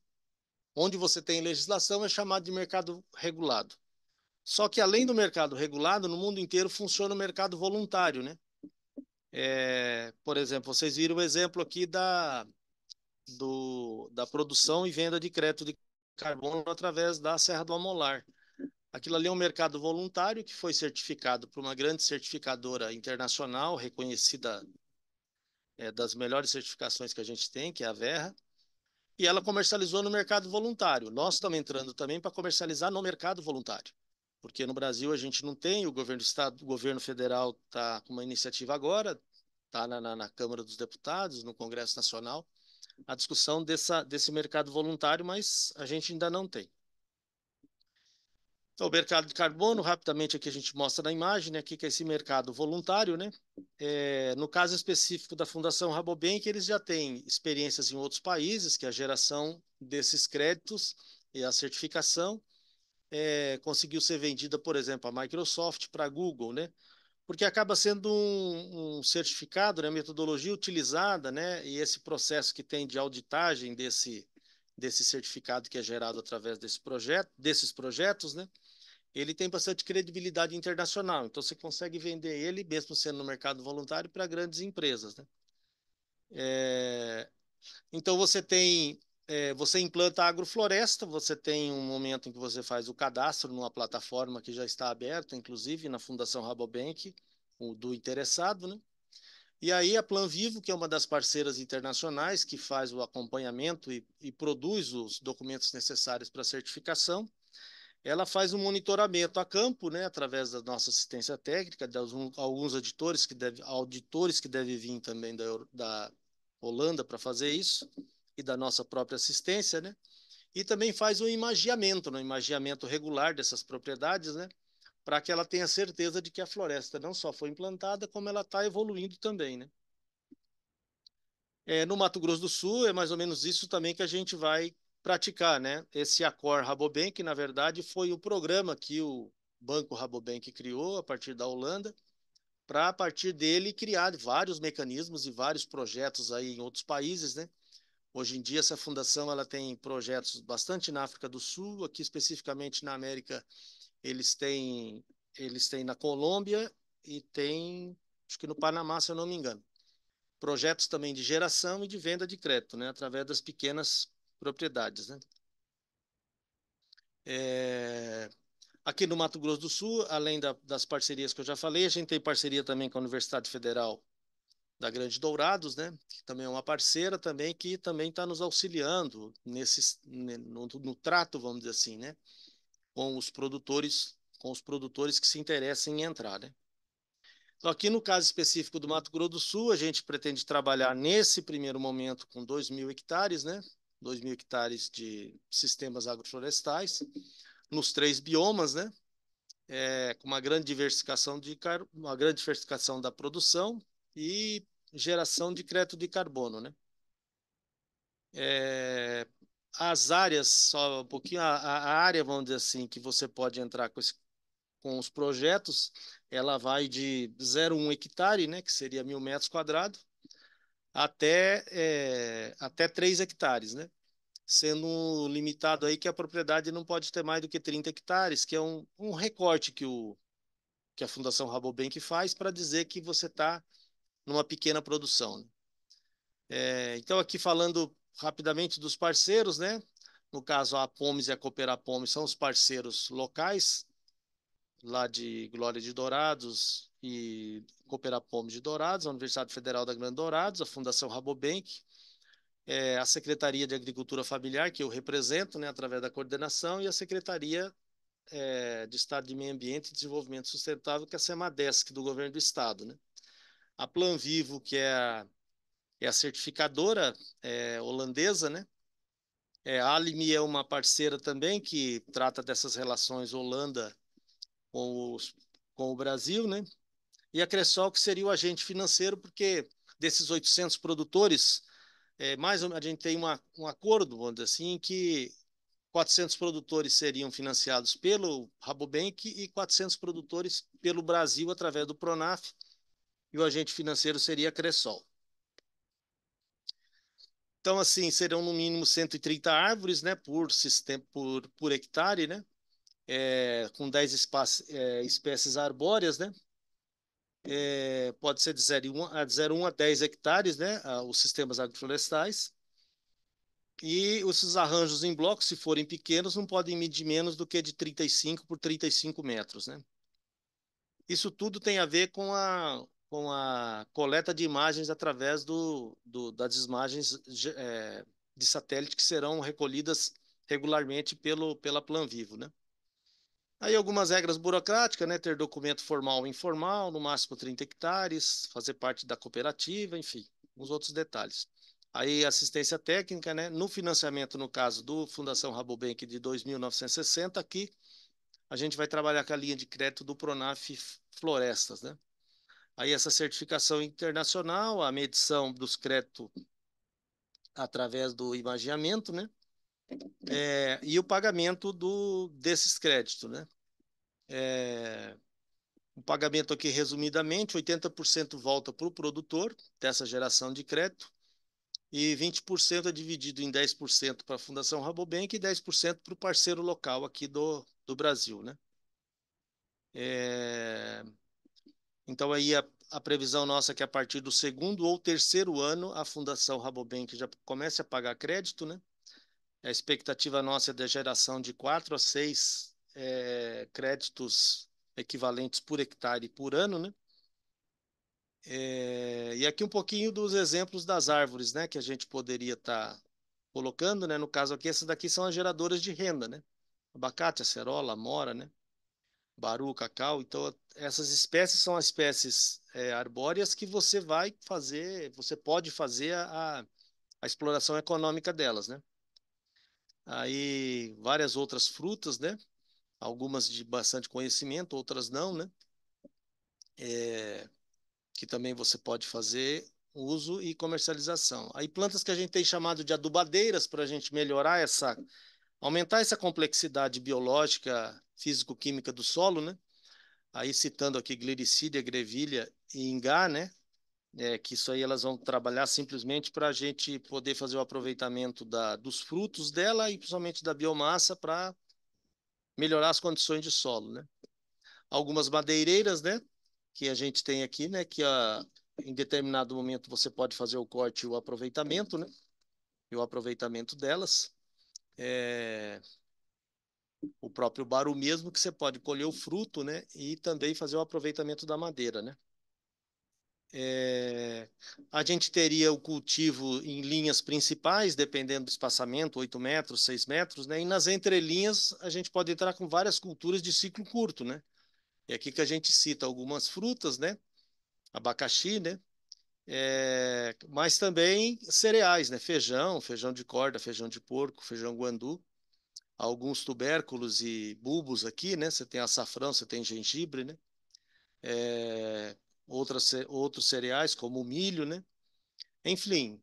onde você tem legislação é chamado de mercado regulado. Só que além do mercado regulado, no mundo inteiro funciona o mercado voluntário, né? Por exemplo, vocês viram o exemplo aqui da produção e venda de crédito de carbono através da Serra do Amolar. Aquilo ali é um mercado voluntário que foi certificado por uma grande certificadora internacional, reconhecida, das melhores certificações que a gente tem, que é a Verra, e ela comercializou no mercado voluntário. Nós estamos entrando também para comercializar no mercado voluntário, porque no Brasil a gente não tem, o governo do estado, o governo federal está com uma iniciativa agora, está na Câmara dos Deputados, no Congresso Nacional, a discussão desse mercado voluntário, mas a gente ainda não tem. Então, o mercado de carbono, rapidamente aqui a gente mostra na imagem, né, que é esse mercado voluntário, né? No caso específico da Fundação Rabobank, eles já têm experiências em outros países, que é a geração desses créditos e a certificação conseguiu ser vendida, por exemplo, a Microsoft para a Google, né? Porque acaba sendo um certificado, né, metodologia utilizada, né, e esse processo que tem de auditagem desse certificado que é gerado através desses projetos, né, ele tem bastante credibilidade internacional. Então, você consegue vender ele, mesmo sendo no mercado voluntário, para grandes empresas, né? Então, você implanta a agrofloresta, você tem um momento em que você faz o cadastro numa plataforma que já está aberta, inclusive na Fundação Rabobank, do interessado, né? E aí a Plan Vivo, que é uma das parceiras internacionais que faz o acompanhamento e produz os documentos necessários para a certificação, ela faz um monitoramento a campo, né, através da nossa assistência técnica, de alguns auditores que devem vir também da Holanda para fazer isso, e da nossa própria assistência, né? E também faz o imagiamento, né, imagiamento regular dessas propriedades, né? Para que ela tenha certeza de que a floresta não só foi implantada, como ela está evoluindo também, né? No Mato Grosso do Sul, é mais ou menos isso também que a gente vai praticar, né? Esse Accor Rabobank, na verdade, foi o programa que o Banco Rabobank criou a partir da Holanda, para a partir dele criar vários mecanismos e vários projetos aí em outros países, né? Hoje em dia essa fundação ela tem projetos bastante na África do Sul, aqui especificamente na América eles têm na Colômbia e tem, acho que no Panamá, se eu não me engano. Projetos também de geração e de venda de crédito, né, através das pequenas propriedades, né? Aqui no Mato Grosso do Sul, além das parcerias que eu já falei, a gente tem parceria também com a Universidade Federal da Grande Dourados, né, que também é uma parceira também que também está nos auxiliando no trato, vamos dizer assim, né, com os produtores que se interessem em entrar, né? Então, aqui no caso específico do Mato Grosso do Sul, a gente pretende trabalhar nesse primeiro momento com 2.000 hectares, né? 2.000 hectares de sistemas agroflorestais, nos 3 biomas, né? Com uma grande diversificação da produção e geração de crédito de carbono, né? As áreas, só um pouquinho, a área, vamos dizer assim, que você pode entrar com os projetos, ela vai de 0,1 hectare, né, que seria 1.000 metros quadrados, até 3 hectares, né? Sendo limitado aí que a propriedade não pode ter mais do que 30 hectares, que é um recorte que a Fundação Rabobank faz para dizer que você está numa pequena produção, né? Então, aqui falando rapidamente dos parceiros, né? No caso, a Apomes e a Cooperapomes são os parceiros locais lá de Glória de Dourados e Cooperapom de Dourados, a Universidade Federal da Grande Dourados, a Fundação Rabobank, a Secretaria de Agricultura Familiar, que eu represento, né, através da coordenação, e a Secretaria de Estado de Meio Ambiente e Desenvolvimento Sustentável, que é a SEMADESC, do Governo do Estado, né? A Plan Vivo, que é a certificadora holandesa, né? A Alimi é uma parceira também que trata dessas relações Holanda com o Brasil, né? E a Cressol, que seria o agente financeiro, porque desses 800 produtores, a gente tem um acordo, vamos dizer assim, que 400 produtores seriam financiados pelo Rabobank e 400 produtores pelo Brasil através do Pronaf, e o agente financeiro seria a Cressol. Então, assim, serão no mínimo 130 árvores, né, por hectare, né, com 10 espécies arbóreas, né, pode ser de 0,1 a 10 hectares, né, os sistemas agroflorestais, e esses arranjos em bloco, se forem pequenos, não podem medir menos do que de 35 por 35 metros, né. Isso tudo tem a ver com a coleta de imagens através das imagens de satélite que serão recolhidas regularmente pela Plan Vivo, né? Aí algumas regras burocráticas, né? Ter documento formal ou informal, no máximo 30 hectares, fazer parte da cooperativa, enfim, uns outros detalhes. Aí assistência técnica, né? No financiamento, no caso do Fundação Rabobank de 2.960, aqui a gente vai trabalhar com a linha de crédito do Pronaf Florestas, né? Aí essa certificação internacional, a medição dos créditos através do imaginamento, né? E o pagamento desses créditos, né? O pagamento aqui, resumidamente, 80% volta para o produtor dessa geração de crédito e 20% é dividido em 10% para a Fundação Rabobank e 10% para o parceiro local aqui do Brasil, né? Então, aí a previsão nossa é que a partir do segundo ou terceiro ano, a Fundação Rabobank já comece a pagar crédito, né? A expectativa nossa é da geração de 4 a 6 créditos equivalentes por hectare por ano, né? E aqui um pouquinho dos exemplos das árvores, né? Que a gente poderia estar colocando, né? No caso aqui, essas daqui são as geradoras de renda, né? Abacate, acerola, amora, né? Baru, cacau. Então, essas espécies são as espécies arbóreas que você pode fazer a exploração econômica delas, né? Aí, várias outras frutas, né? Algumas de bastante conhecimento, outras não, né? Que também você pode fazer uso e comercialização. Aí, plantas que a gente tem chamado de adubadeiras para a gente melhorar aumentar essa complexidade biológica, físico-química do solo, né? Aí citando aqui glericídia, grevilha e ingá, né? Que isso aí elas vão trabalhar simplesmente para a gente poder fazer o aproveitamento dos frutos dela e principalmente da biomassa para melhorar as condições de solo, né? Algumas madeireiras, né? Que a gente tem aqui, né? Em determinado momento você pode fazer o corte e o aproveitamento, né? E o aproveitamento delas. O próprio baru mesmo, que você pode colher o fruto, né? E também fazer o aproveitamento da madeira, né? A gente teria o cultivo em linhas principais, dependendo do espaçamento, 8 metros, 6 metros, né? E nas entrelinhas a gente pode entrar com várias culturas de ciclo curto, né? E aqui que a gente cita algumas frutas, né? Abacaxi, né? Mas também cereais, né? Feijão de corda, feijão de porco, feijão guandu, alguns tubérculos e bulbos aqui, né? Você tem açafrão, você tem gengibre, né? Outros cereais, como o milho, né? Enfim,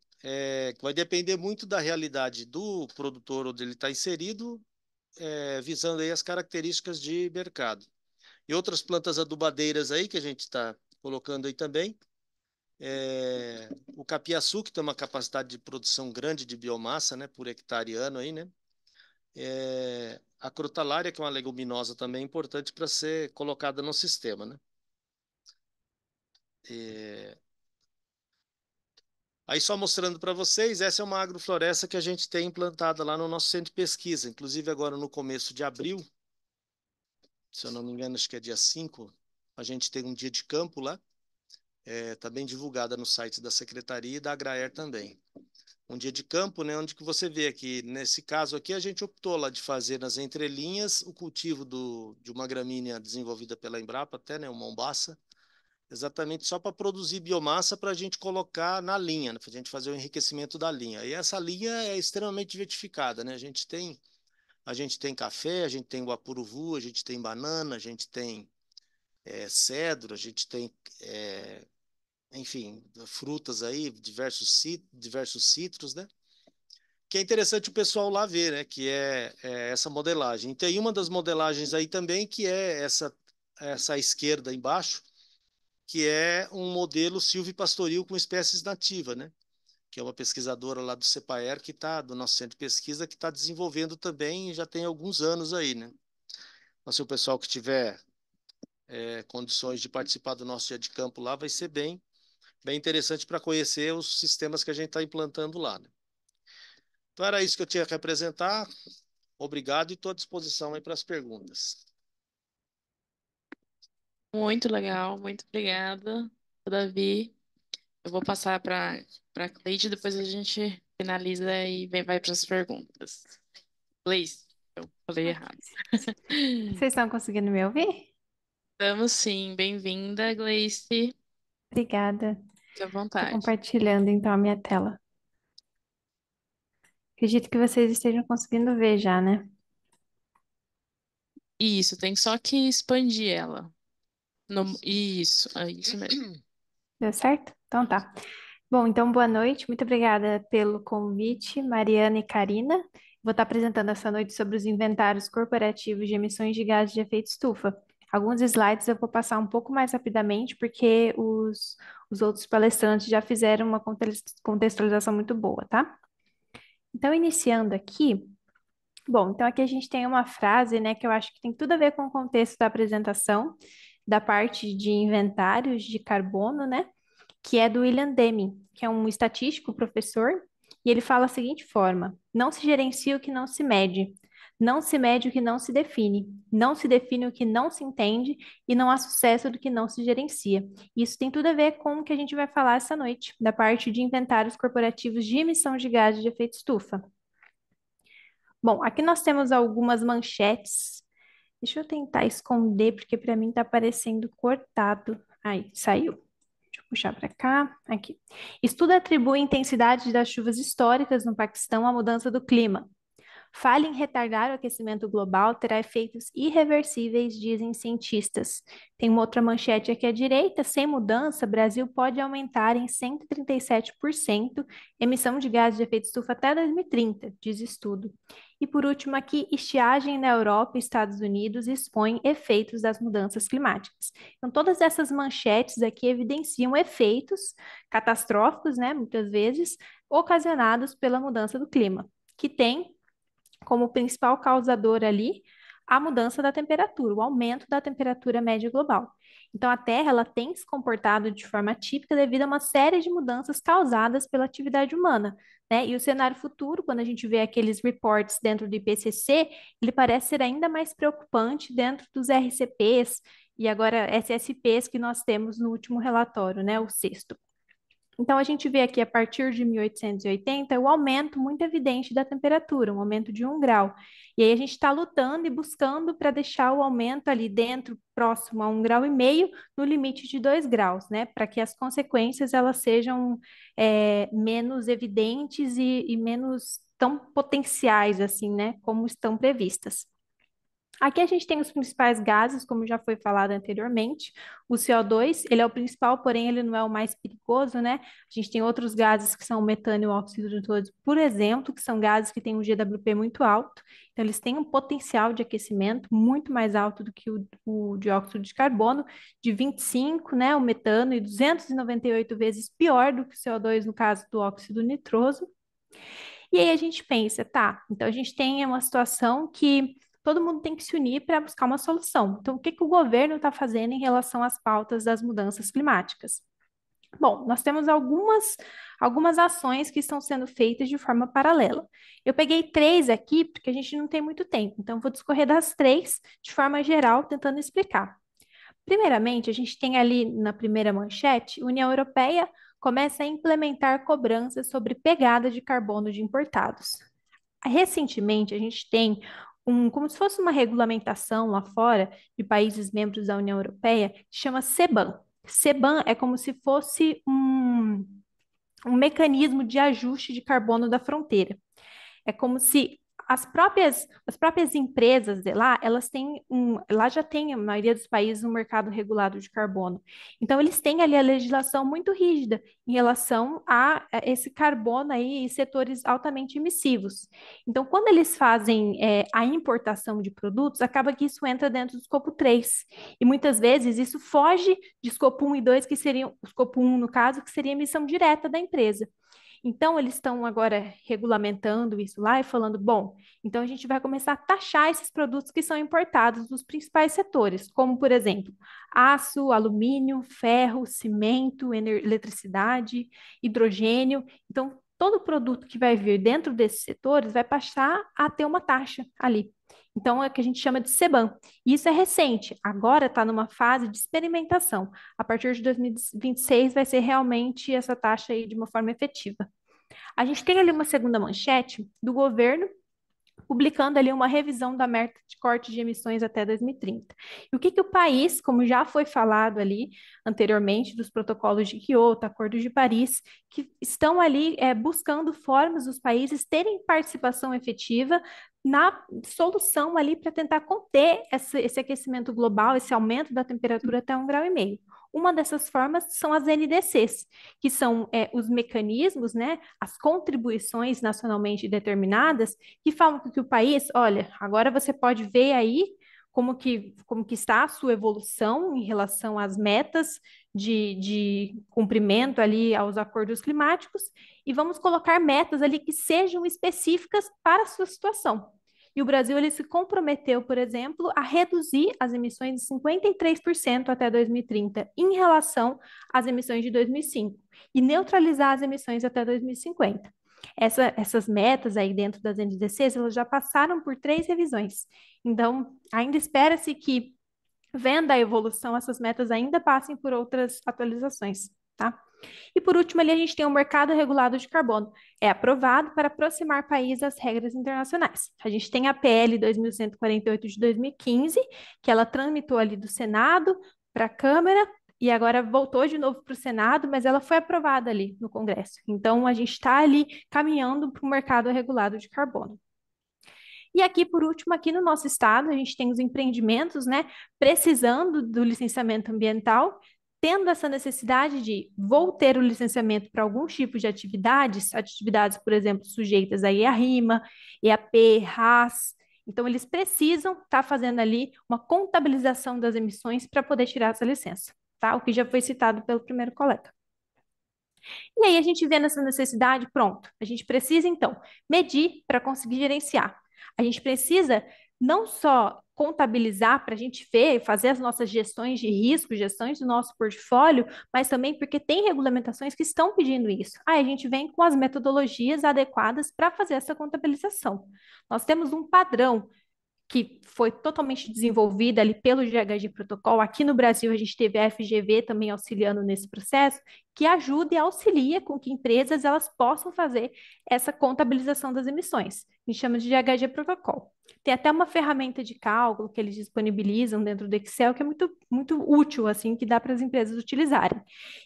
vai depender muito da realidade do produtor onde ele está inserido, visando aí as características de mercado. E outras plantas adubadeiras aí que a gente está colocando aí também, o capiaçu, que tem uma capacidade de produção grande de biomassa, né, por hectare ano aí, né? A crotalária, que é uma leguminosa também importante para ser colocada no sistema, né? Aí só mostrando para vocês, essa é uma agrofloresta que a gente tem implantada lá no nosso centro de pesquisa. Inclusive agora no começo de abril, se eu não me engano, acho que é dia 5, a gente tem um dia de campo lá, está bem divulgada no site da Secretaria e da Agraer também. Um dia de campo, né, onde que você vê que, nesse caso aqui, a gente optou lá de fazer nas entrelinhas o cultivo de uma gramínea desenvolvida pela Embrapa, até, né, uma umbaça, exatamente só para produzir biomassa para a gente colocar na linha, né, para a gente fazer o enriquecimento da linha. E essa linha é extremamente diversificada, né? A gente tem café, a gente tem guapuruvu, a gente tem banana, a gente tem cedro, a gente tem, enfim, frutas aí, diversos citros, né? Que é interessante o pessoal lá ver, né? Que é essa modelagem. E tem uma das modelagens aí também que é essa à esquerda embaixo, que é um modelo silvipastoril com espécies nativas, né? Que é uma pesquisadora lá do CEPAER, do nosso centro de pesquisa, que está desenvolvendo também, já tem alguns anos aí, né? Então, se o pessoal que tiver condições de participar do nosso dia de campo lá, vai ser bem interessante para conhecer os sistemas que a gente está implantando lá, né? Então, era isso que eu tinha que apresentar. Obrigado e estou à disposição aí para as perguntas. Muito legal, muito obrigada, Davi. Eu vou passar para Cleide, depois a gente finaliza e vai para as perguntas. Gleice, eu falei errado. Vocês estão conseguindo me ouvir? Estamos sim, bem-vinda, Gleice. Obrigada. Fique à Estou vontade. compartilhando então a minha tela. Acredito que vocês estejam conseguindo ver já, né? Isso, tem só que expandir ela. Isso, é isso mesmo. Deu certo? Então tá. Bom, então boa noite. Muito obrigada pelo convite, Mariana e Karina. Vou estar apresentando essa noite sobre os inventários corporativos de emissões de gases de efeito estufa. Alguns slides eu vou passar um pouco mais rapidamente, porque os outros palestrantes já fizeram uma contextualização muito boa, tá? Então, iniciando aqui. Bom, então aqui a gente tem uma frase, né, que eu acho que tem tudo a ver com o contexto da apresentação, da parte de inventários de carbono, né, que é do William Deming, que é um estatístico, professor, e ele fala da seguinte forma: não se gerencia o que não se mede, não se mede o que não se define, não se define o que não se entende e não há sucesso do que não se gerencia. Isso tem tudo a ver com o que a gente vai falar essa noite, da parte de inventários corporativos de emissão de gases de efeito estufa. Bom, aqui nós temos algumas manchetes. Deixa eu tentar esconder, porque para mim está aparecendo cortado. Aí, saiu. Deixa eu puxar para cá. Aqui. Estudo atribui a intensidade das chuvas históricas no Paquistão à mudança do clima. Falha em retardar o aquecimento global terá efeitos irreversíveis, dizem cientistas. Tem uma outra manchete aqui à direita. Sem mudança, Brasil pode aumentar em 137% emissão de gases de efeito estufa até 2030, diz estudo. E por último aqui, estiagem na Europa e Estados Unidos expõe efeitos das mudanças climáticas. Então, todas essas manchetes aqui evidenciam efeitos catastróficos, né, muitas vezes, ocasionados pela mudança do clima, que tem como principal causador ali a mudança da temperatura, o aumento da temperatura média global. Então, a Terra ela tem se comportado de forma típica devido a uma série de mudanças causadas pela atividade humana, né? E o cenário futuro, quando a gente vê aqueles reports dentro do IPCC, ele parece ser ainda mais preocupante dentro dos RCPs e agora SSPs que nós temos no último relatório, né? O sexto. Então, a gente vê aqui, a partir de 1880, o aumento muito evidente da temperatura, um aumento de 1 grau. E aí a gente está lutando e buscando para deixar o aumento ali dentro, próximo a 1,5 graus, no limite de 2 graus, né? Para que as consequências elas sejam menos evidentes e menos tão potenciais, assim, né? Como estão previstas. Aqui a gente tem os principais gases, como já foi falado anteriormente. O CO2, ele é o principal, porém ele não é o mais perigoso, né? A gente tem outros gases que são o metano e o óxido de nitroso, por exemplo, que são gases que têm um GWP muito alto. Então, eles têm um potencial de aquecimento muito mais alto do que o dióxido de carbono, de 25, né? O metano, e 298 vezes pior do que o CO2 no caso do óxido nitroso. E aí a gente pensa, tá, então a gente tem uma situação que todo mundo tem que se unir para buscar uma solução. Então, o que que o governo está fazendo em relação às pautas das mudanças climáticas? Bom, nós temos algumas ações que estão sendo feitas de forma paralela. Eu peguei três aqui, porque a gente não tem muito tempo, então vou discorrer das três de forma geral, tentando explicar. Primeiramente, a gente tem ali na primeira manchete, União Europeia começa a implementar cobranças sobre pegada de carbono de importados. Recentemente, a gente tem como se fosse uma regulamentação lá fora de países membros da União Europeia, que chama CBAM. CBAM é como se fosse um mecanismo de ajuste de carbono da fronteira. É como se as próprias empresas de lá, elas têm lá já tem a maioria dos países um mercado regulado de carbono. Então eles têm ali a legislação muito rígida em relação a esse carbono aí em setores altamente emissivos. Então quando eles fazem a importação de produtos, acaba que isso entra dentro do escopo 3. E muitas vezes isso foge de escopo 1 e 2, que seriam, o escopo 1 no caso, que seria emissão direta da empresa. Então, eles estão agora regulamentando isso lá e falando, bom, então a gente vai começar a taxar esses produtos que são importados dos principais setores, como, por exemplo, aço, alumínio, ferro, cimento, eletricidade, hidrogênio. Então, todo produto que vai vir dentro desses setores vai passar a ter uma taxa ali. Então, é o que a gente chama de CBAM. E isso é recente, agora está numa fase de experimentação. A partir de 2026 vai ser realmente essa taxa aí de uma forma efetiva. A gente tem ali uma segunda manchete do governo publicando ali uma revisão da meta de corte de emissões até 2030. E o que o país, como já foi falado ali anteriormente, dos protocolos de Quioto, Acordo de Paris, que estão ali buscando formas dos países terem participação efetiva na solução ali para tentar conter esse aquecimento global, esse aumento da temperatura até 1,5 graus. Uma dessas formas são as NDCs, que são os mecanismos, né, as contribuições nacionalmente determinadas, que falam que o país, olha, agora você pode ver aí como que está a sua evolução em relação às metas de cumprimento ali aos acordos climáticos, e vamos colocar metas ali que sejam específicas para a sua situação. E o Brasil ele se comprometeu, por exemplo, a reduzir as emissões de 53% até 2030 em relação às emissões de 2005 e neutralizar as emissões até 2050. Essas metas aí dentro das NDCs, elas já passaram por 3 revisões. Então, ainda espera-se que, vendo a evolução, essas metas ainda passem por outras atualizações, tá? E por último, ali a gente tem o mercado regulado de carbono. É aprovado para aproximar países das regras internacionais. A gente tem a PL 2148 de 2015, que ela tramitou ali do Senado para a Câmara e agora voltou de novo para o Senado, mas ela foi aprovada ali no Congresso. Então, a gente está ali caminhando para o mercado regulado de carbono. E aqui, por último, aqui no nosso estado, a gente tem os empreendimentos, né, precisando do licenciamento ambiental, tendo essa necessidade de vou ter o licenciamento para alguns tipos de atividades, por exemplo, sujeitas aí a RIMA, EAP, RAS. Então, eles precisam estar fazendo ali uma contabilização das emissões para poder tirar essa licença, tá? O que já foi citado pelo primeiro colega. E aí a gente vê nessa necessidade, pronto, a gente precisa então medir para conseguir gerenciar. A gente precisa não só contabilizar para a gente ver, fazer as nossas gestões de risco, gestões do nosso portfólio, mas também porque tem regulamentações que estão pedindo isso. Aí a gente vem com as metodologias adequadas para fazer essa contabilização. Nós temos um padrão que foi totalmente desenvolvida ali pelo GHG Protocol. Aqui no Brasil, a gente teve a FGV também auxiliando nesse processo, que ajuda e auxilia com que empresas elas possam fazer essa contabilização das emissões. A gente chama de GHG Protocol. Tem até uma ferramenta de cálculo que eles disponibilizam dentro do Excel, que é muito, muito útil, assim, que dá para as empresas utilizarem.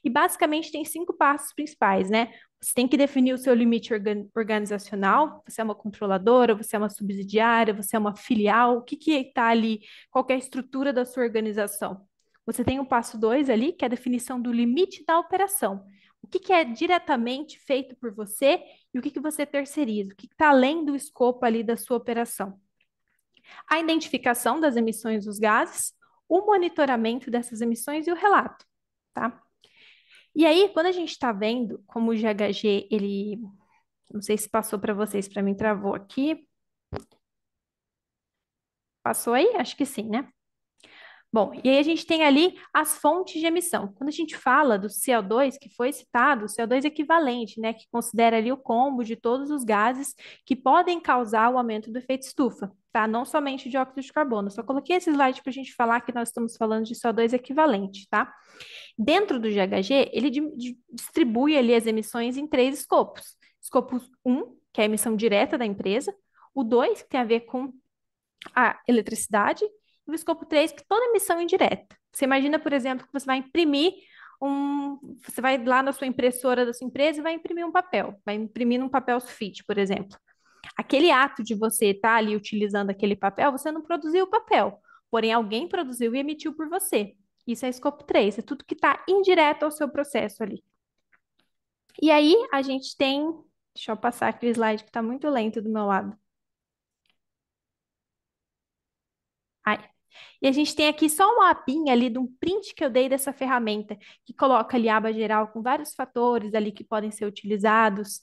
E basicamente tem 5 passos principais, né? Você tem que definir o seu limite organizacional. Você é uma controladora, você é uma subsidiária, você é uma filial. O que está ali? Qual que é a estrutura da sua organização? Você tem o passo 2 ali, que é a definição do limite da operação. O que é diretamente feito por você e o que você terceiriza? O que está além do escopo ali da sua operação? A identificação das emissões dos gases, o monitoramento dessas emissões e o relato, tá? E aí, quando a gente está vendo como o GHG, ele, não sei se passou para vocês, para mim travou aqui. Passou aí? Acho que sim, né? Bom, e aí a gente tem ali as fontes de emissão. Quando a gente fala do CO2 que foi citado, o CO2 é equivalente, né, que considera ali o combo de todos os gases que podem causar o aumento do efeito estufa, tá? Não somente o dióxido de carbono. Só coloquei esse slide para a gente falar que nós estamos falando de CO2 equivalente, tá? Dentro do GHG, ele distribui ali as emissões em três escopos. Escopo 1, que é a emissão direta da empresa, o 2, que tem a ver com a eletricidade, e o escopo 3, que toda emissão indireta. Você imagina, por exemplo, que você vai imprimir você vai lá na sua impressora da sua empresa e vai imprimir um papel, vai imprimir um papel sulfite, por exemplo. Aquele ato de você estar ali utilizando aquele papel, você não produziu o papel, porém alguém produziu e emitiu por você. Isso é escopo 3, é tudo que está indireto ao seu processo ali. E aí a gente tem, deixa eu passar aquele slide que está muito lento do meu lado. Ai. E a gente tem aqui só uma abinha ali de um print que eu dei dessa ferramenta, que coloca ali a aba geral com vários fatores ali que podem ser utilizados.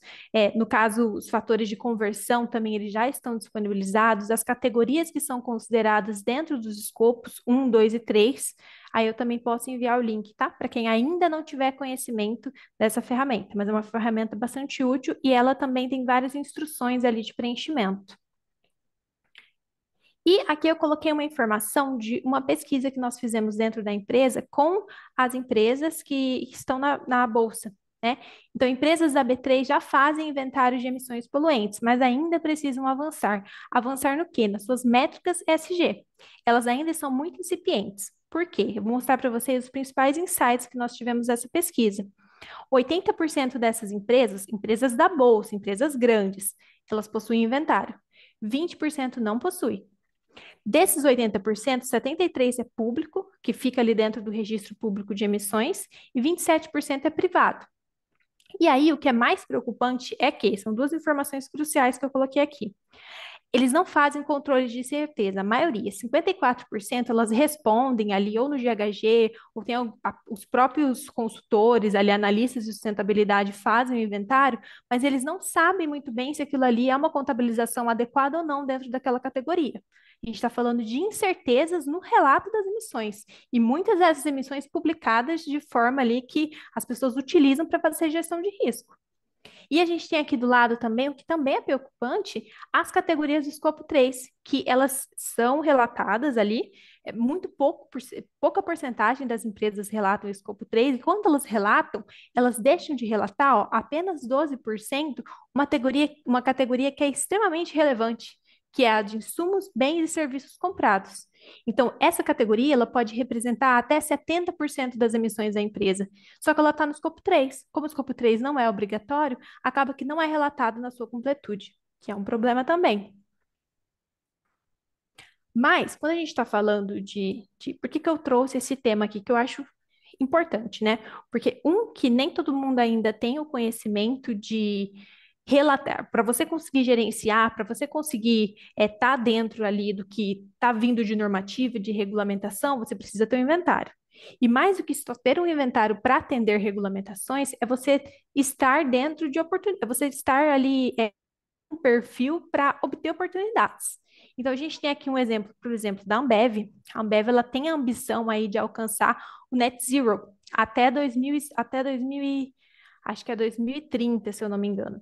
No caso, os fatores de conversão também eles já estão disponibilizados, as categorias que são consideradas dentro dos escopos 1, 2 e 3. Aí eu também posso enviar o link, tá? Para quem ainda não tiver conhecimento dessa ferramenta, mas é uma ferramenta bastante útil e ela também tem várias instruções ali de preenchimento. E aqui eu coloquei uma informação de uma pesquisa que nós fizemos dentro da empresa com as empresas que estão na bolsa, né? Então, empresas da B3 já fazem inventário de emissões poluentes, mas ainda precisam avançar. Avançar no quê? Nas suas métricas ESG. Elas ainda são muito incipientes. Por quê? Eu vou mostrar para vocês os principais insights que nós tivemos dessa pesquisa. 80% dessas empresas, empresas da bolsa, empresas grandes, elas possuem inventário. 20% não possuem. Desses 80%, 73% é público, que fica ali dentro do registro público de emissões, e 27% é privado. E aí, o que é mais preocupante é que, são duas informações cruciais que eu coloquei aqui. Eles não fazem controle de certeza, a maioria, 54%, elas respondem ali ou no GHG, ou tem os próprios consultores, ali, analistas de sustentabilidade fazem o inventário, mas eles não sabem muito bem se aquilo ali é uma contabilização adequada ou não dentro daquela categoria. A gente está falando de incertezas no relato das emissões, e muitas dessas emissões publicadas de forma ali que as pessoas utilizam para fazer gestão de risco. E a gente tem aqui do lado também, o que também é preocupante, as categorias do escopo 3, que elas são relatadas ali, muito pouca porcentagem das empresas relatam o escopo 3, e quando elas relatam, elas deixam de relatar, ó, apenas 12%, uma categoria que é extremamente relevante, que é a de insumos, bens e serviços comprados. Então, essa categoria ela pode representar até 70% das emissões da empresa, só que ela está no escopo 3. Como o escopo 3 não é obrigatório, acaba que não é relatado na sua completude, que é um problema também. Mas, quando a gente está falando por que eu trouxe esse tema aqui, que eu acho importante, né? Porque, que nem todo mundo ainda tem o conhecimento de relatar, para você conseguir gerenciar, para você conseguir estar dentro ali do que está vindo de normativa, de regulamentação, você precisa ter um inventário. E mais do que só ter um inventário para atender regulamentações, é você estar dentro de oportunidades, é você estar ali um perfil para obter oportunidades. Então, a gente tem aqui um exemplo, por exemplo, da Ambev. A Ambev ela tem a ambição aí de alcançar o Net Zero até 2000, acho que é 2030, se eu não me engano.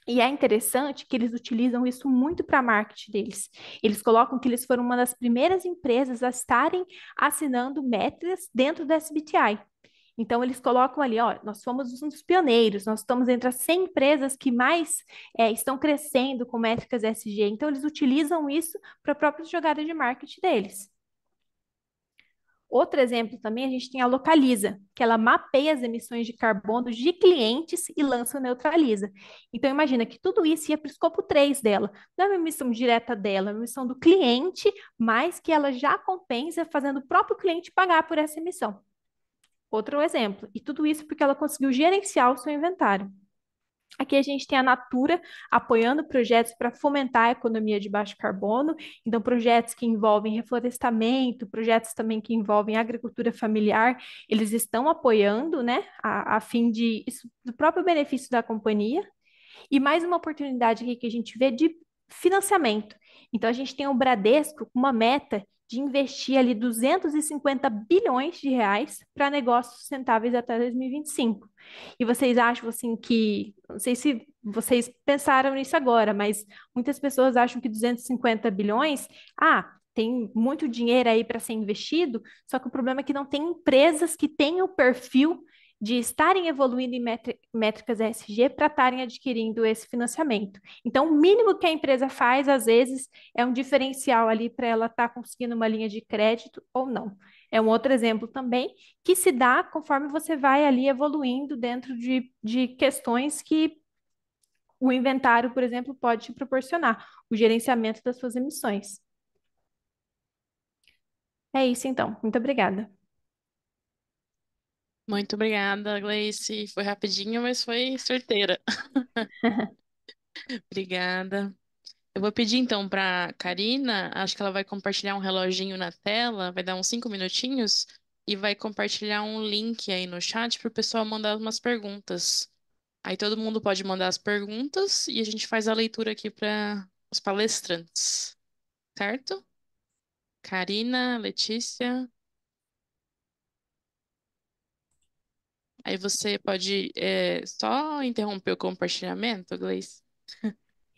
E é interessante que eles utilizam isso muito para marketing deles. Eles colocam que eles foram uma das primeiras empresas a estarem assinando metas dentro da SBTi. Então, eles colocam ali, ó, nós fomos um dos pioneiros, nós estamos entre as 100 empresas que mais estão crescendo com métricas ESG. Então, eles utilizam isso para a própria jogada de marketing deles. Outro exemplo também, a gente tem a Localiza, que ela mapeia as emissões de carbono de clientes e lança o Neutraliza. Então, imagina que tudo isso ia para o escopo 3 dela. Não é uma emissão direta dela, é uma emissão do cliente, mas que ela já compensa fazendo o próprio cliente pagar por essa emissão. Outro exemplo. E tudo isso porque ela conseguiu gerenciar o seu inventário. Aqui a gente tem a Natura apoiando projetos para fomentar a economia de baixo carbono, então projetos que envolvem reflorestamento, projetos também que envolvem agricultura familiar, eles estão apoiando, né, a fim de isso, do próprio benefício da companhia. E mais uma oportunidade aqui que a gente vê de financiamento. Então a gente tem o Bradesco com uma meta de investir ali 250 bilhões de reais para negócios sustentáveis até 2025. E vocês acham assim que, não sei se vocês pensaram nisso agora, mas muitas pessoas acham que 250 bilhões, tem muito dinheiro aí para ser investido, só que o problema é que não tem empresas que tenham o perfil de estarem evoluindo em métricas ESG para estarem adquirindo esse financiamento. Então, o mínimo que a empresa faz, às vezes, é um diferencial ali para ela estar conseguindo uma linha de crédito ou não. É um outro exemplo também que se dá conforme você vai ali evoluindo dentro de questões que o inventário, por exemplo, pode te proporcionar, o gerenciamento das suas emissões. É isso então. Muito obrigada. Muito obrigada, Gleice. Foi rapidinho, mas foi certeira. Obrigada. Eu vou pedir então para Karina, acho que ela vai compartilhar um reloginho na tela, vai dar uns 5 minutinhos, e vai compartilhar um link aí no chat para o pessoal mandar umas perguntas. Aí todo mundo pode mandar as perguntas e a gente faz a leitura aqui para os palestrantes, certo? Karina, Letícia. Aí você pode só interromper o compartilhamento, Gleice?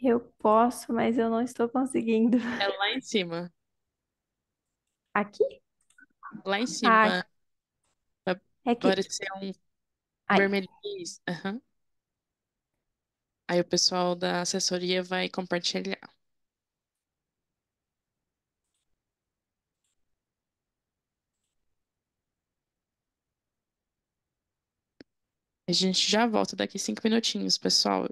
Eu posso, mas eu não estou conseguindo. É lá em cima. Aqui? Lá em Ah, cima vai é aqui. aparecer um Aí. vermelhinho. Aham. Aí o pessoal da assessoria vai compartilhar. A gente já volta daqui 5 minutinhos, pessoal.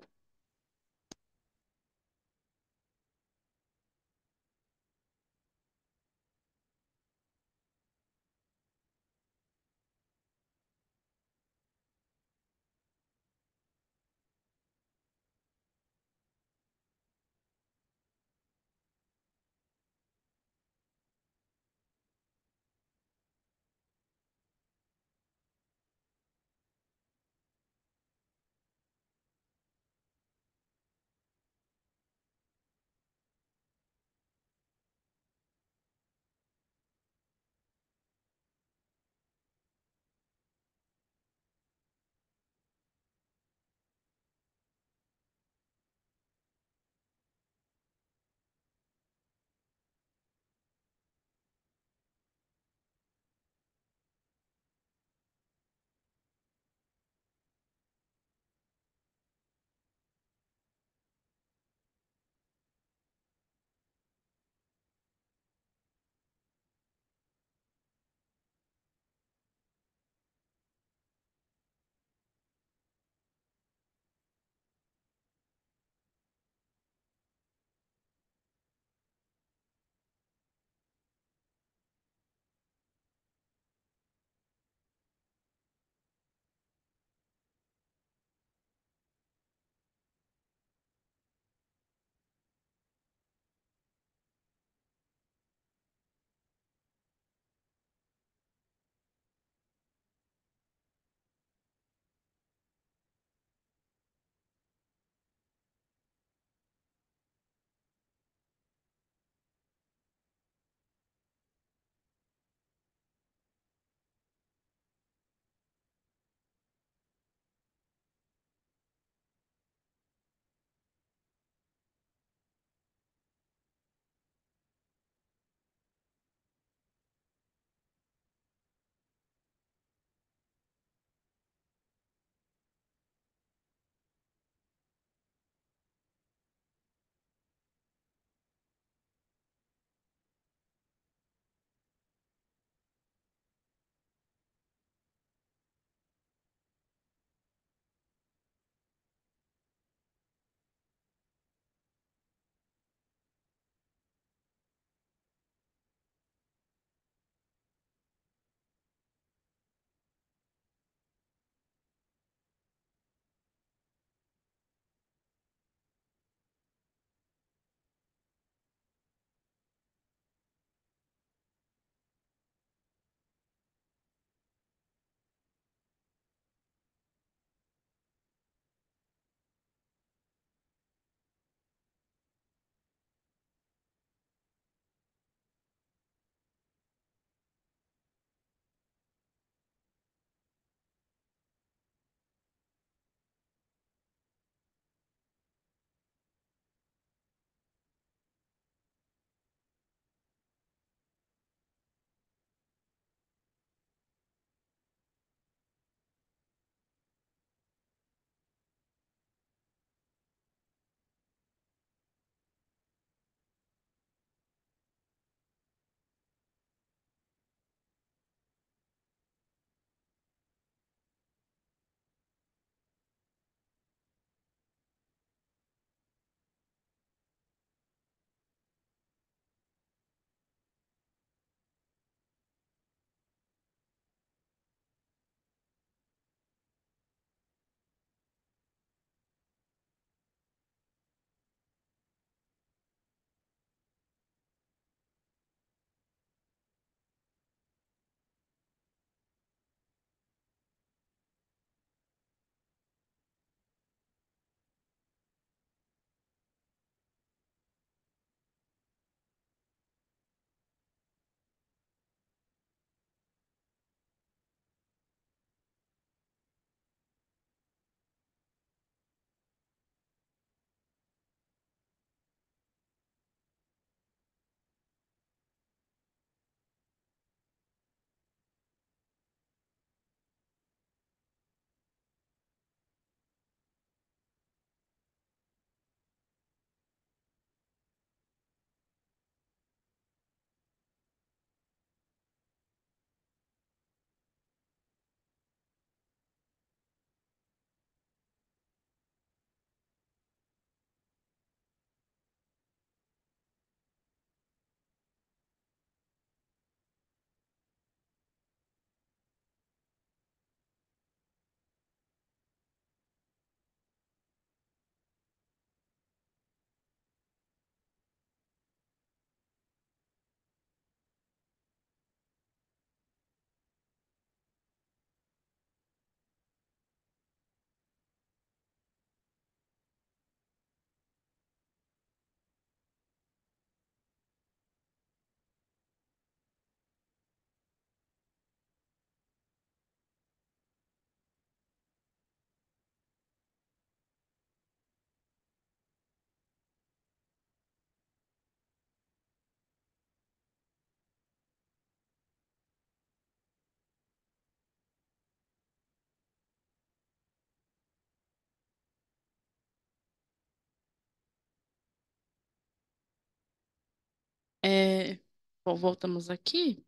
Bom, voltamos aqui.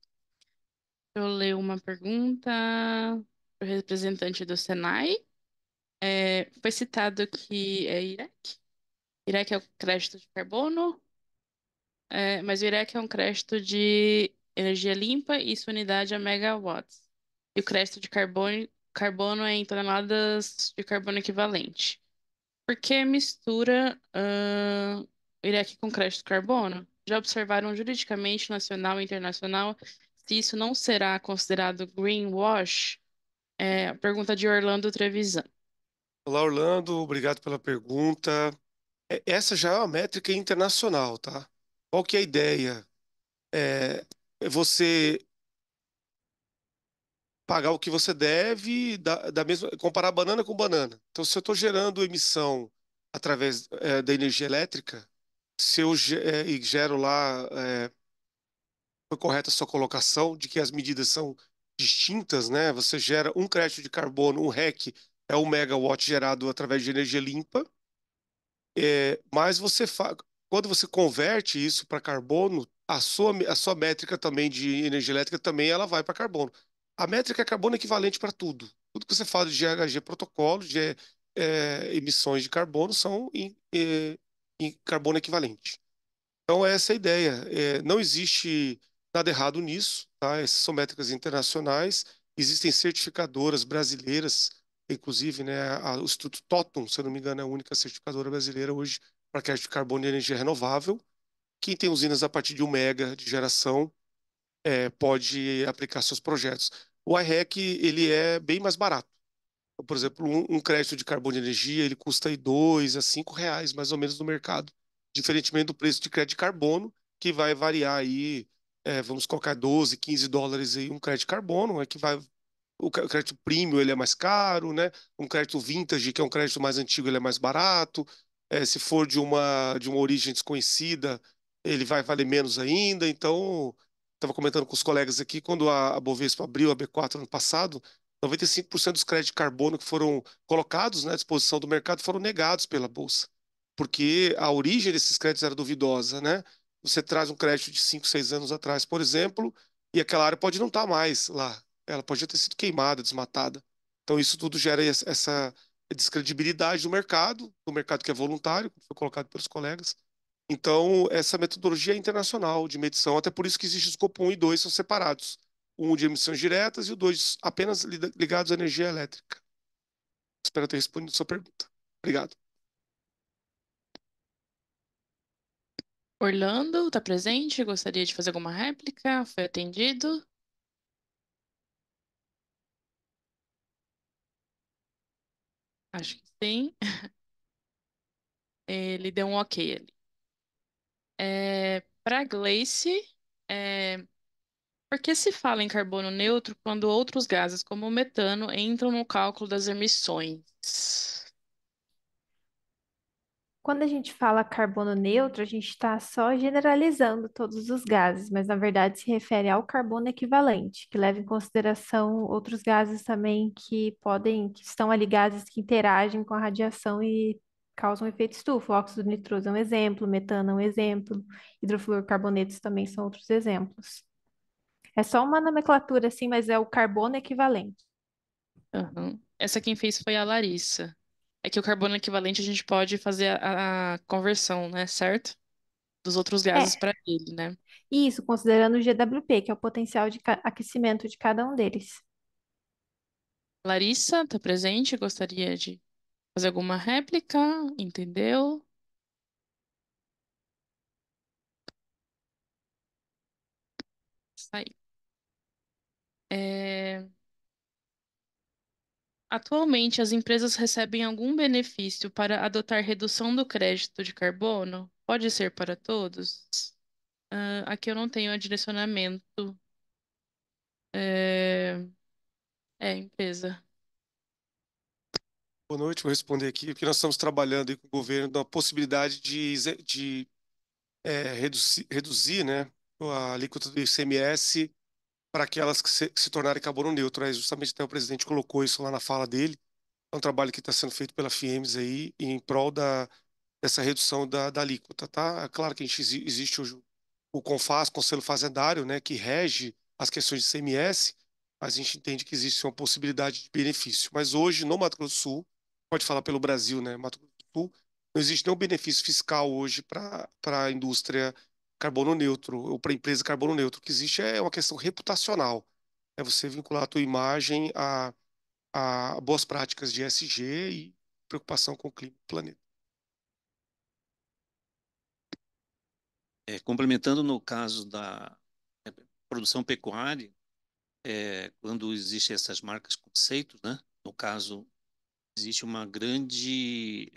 Eu leio uma pergunta para o representante do Senai. Foi citado que é Iraque. Iraque é o crédito de carbono, mas o Iraque é um crédito de energia limpa e sua unidade é megawatts. E o crédito de carbono é em toneladas de carbono equivalente. Por que mistura o Iraque com crédito de carbono? Já observaram juridicamente, nacional e internacional, se isso não será considerado greenwash? A pergunta de Orlando Trevisan. Olá, Orlando, obrigado pela pergunta. Essa já é uma métrica internacional, tá? Qual que é a ideia? É você pagar o que você deve, da mesma, comparar banana com banana. Então, se eu estou gerando emissão através da energia elétrica, se eu e gero lá, foi correta a sua colocação de que as medidas são distintas, né? Você gera um crédito de carbono, um REC é um megawatt gerado através de energia limpa, mas quando você converte isso para carbono, a sua métrica também de energia elétrica também ela vai para carbono. A métrica é carbono equivalente para tudo. Tudo que você fala de GHG protocolo, de emissões de carbono, são em carbono equivalente. Então, essa é a ideia. Não existe nada errado nisso, tá? Essas são métricas internacionais. Existem certificadoras brasileiras, inclusive, né, o Instituto Totum, se eu não me engano, é a única certificadora brasileira hoje para crédito de carbono e energia renovável. Quem tem usinas a partir de 1 mega de geração pode aplicar seus projetos. O iREC, ele é bem mais barato. Por exemplo, um crédito de carbono e energia, ele custa aí R$ 2 a R$ 5, mais ou menos, no mercado. Diferentemente do preço de crédito de carbono, que vai variar aí, vamos colocar 12, US$ 15 aí, um crédito de carbono, que vai o crédito premium ele é mais caro, né? Um crédito vintage, que é um crédito mais antigo, ele é mais barato. Se for de uma origem desconhecida, ele vai valer menos ainda. Então, estava comentando com os colegas aqui, quando a Bovespa abriu a B4 ano passado, 95% dos créditos de carbono que foram colocados, né, à disposição do mercado foram negados pela Bolsa, porque a origem desses créditos era duvidosa, né? Você traz um crédito de 5, 6 anos atrás, por exemplo, e aquela área pode não estar mais lá, ela podia ter sido queimada, desmatada. Então, isso tudo gera essa descredibilidade do mercado que é voluntário, como foi colocado pelos colegas. Então, essa metodologia é internacional de medição, até por isso que existe o escopo 1 e 2 são separados. Um de emissões diretas e o 2 apenas ligados à energia elétrica. Espero ter respondido a sua pergunta. Obrigado. Orlando, está presente? Gostaria de fazer alguma réplica? Foi atendido? Acho que sim. Ele deu um ok ali. Para Gleice, é, por que se fala em carbono neutro quando outros gases, como o metano, entram no cálculo das emissões? Quando a gente fala carbono neutro, a gente está só generalizando todos os gases, mas na verdade se refere ao carbono equivalente, que leva em consideração outros gases também que estão ali, gases que interagem com a radiação e causam efeito estufa. O óxido nitroso é um exemplo, metano é um exemplo, hidrofluorcarbonetos também são outros exemplos. É só uma nomenclatura assim, mas é o carbono equivalente. Aham. Essa quem fez foi a Larissa. É que o carbono equivalente a gente pode fazer a conversão, né? Certo? Dos outros gases É, para ele, né? isso, considerando o GWP, que é o potencial de aquecimento de cada um deles. Larissa, tá presente? Gostaria de fazer alguma réplica? Entendeu? Sai. É, Atualmente, as empresas recebem algum benefício para adotar redução do crédito de carbono? Pode ser para todos? Aqui eu não tenho direcionamento. É, empresa. Boa noite, vou responder aqui, porque nós estamos trabalhando aí com o governo na possibilidade de reduzir, né, a alíquota do ICMS para aquelas que se tornarem carbono neutro. Justamente até o presidente colocou isso lá na fala dele. É um trabalho que está sendo feito pela FIEMS aí em prol dessa redução da alíquota, tá? É claro que existe hoje o CONFAS, Conselho Fazendário, né, que rege as questões de CMS, mas a gente entende que existe uma possibilidade de benefício. Mas hoje, no Mato Grosso do Sul, pode falar pelo Brasil, né, Mato Grosso do Sul, não existe nenhum benefício fiscal hoje para a indústria carbono neutro ou para a empresa carbono neutro. O que existe é uma questão reputacional. É você vincular a tua imagem a boas práticas de ESG e preocupação com o clima e o planeta. Complementando no caso da produção pecuária, quando existem essas marcas conceitos, né? No caso, existe uma grande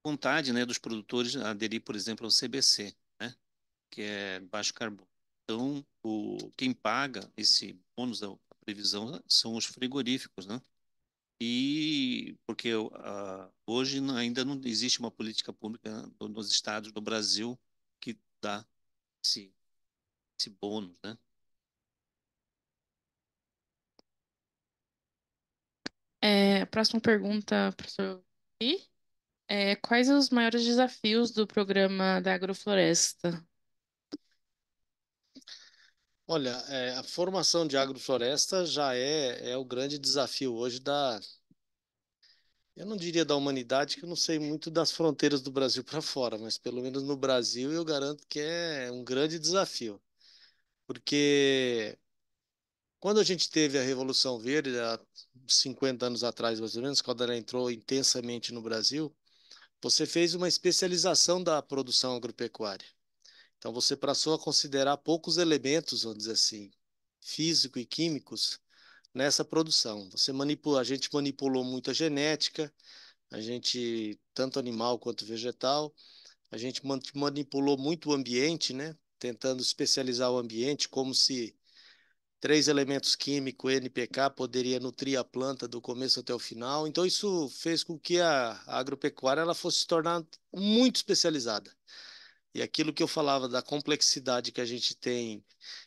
vontade, né, dos produtores a aderir, por exemplo, ao CBC, né? Que é baixo carbono. Então, quem paga esse bônus da previsão são os frigoríficos, né? E porque hoje ainda não existe uma política pública nos estados do Brasil que dá esse, esse bônus, né? A próxima pergunta, professor. Quais os maiores desafios do programa da agrofloresta? Olha, a formação de agrofloresta já é o grande desafio hoje eu não diria da humanidade, que eu não sei muito das fronteiras do Brasil para fora, mas pelo menos no Brasil eu garanto que é um grande desafio. Porque quando a gente teve a Revolução Verde, há 50 anos atrás, mais ou menos, quando ela entrou intensamente no Brasil, você fez uma especialização da produção agropecuária. Então você passou a considerar poucos elementos, vamos dizer assim, físico e químicos nessa produção. A gente manipulou muito a genética, a gente, tanto animal quanto vegetal, a gente manipulou muito o ambiente, né? Tentando especializar o ambiente, como se três elementos químicos, NPK, poderia nutrir a planta do começo até o final. Então, isso fez com que a agropecuária ela fosse se tornar muito especializada. E aquilo que eu falava da complexidade que a gente tem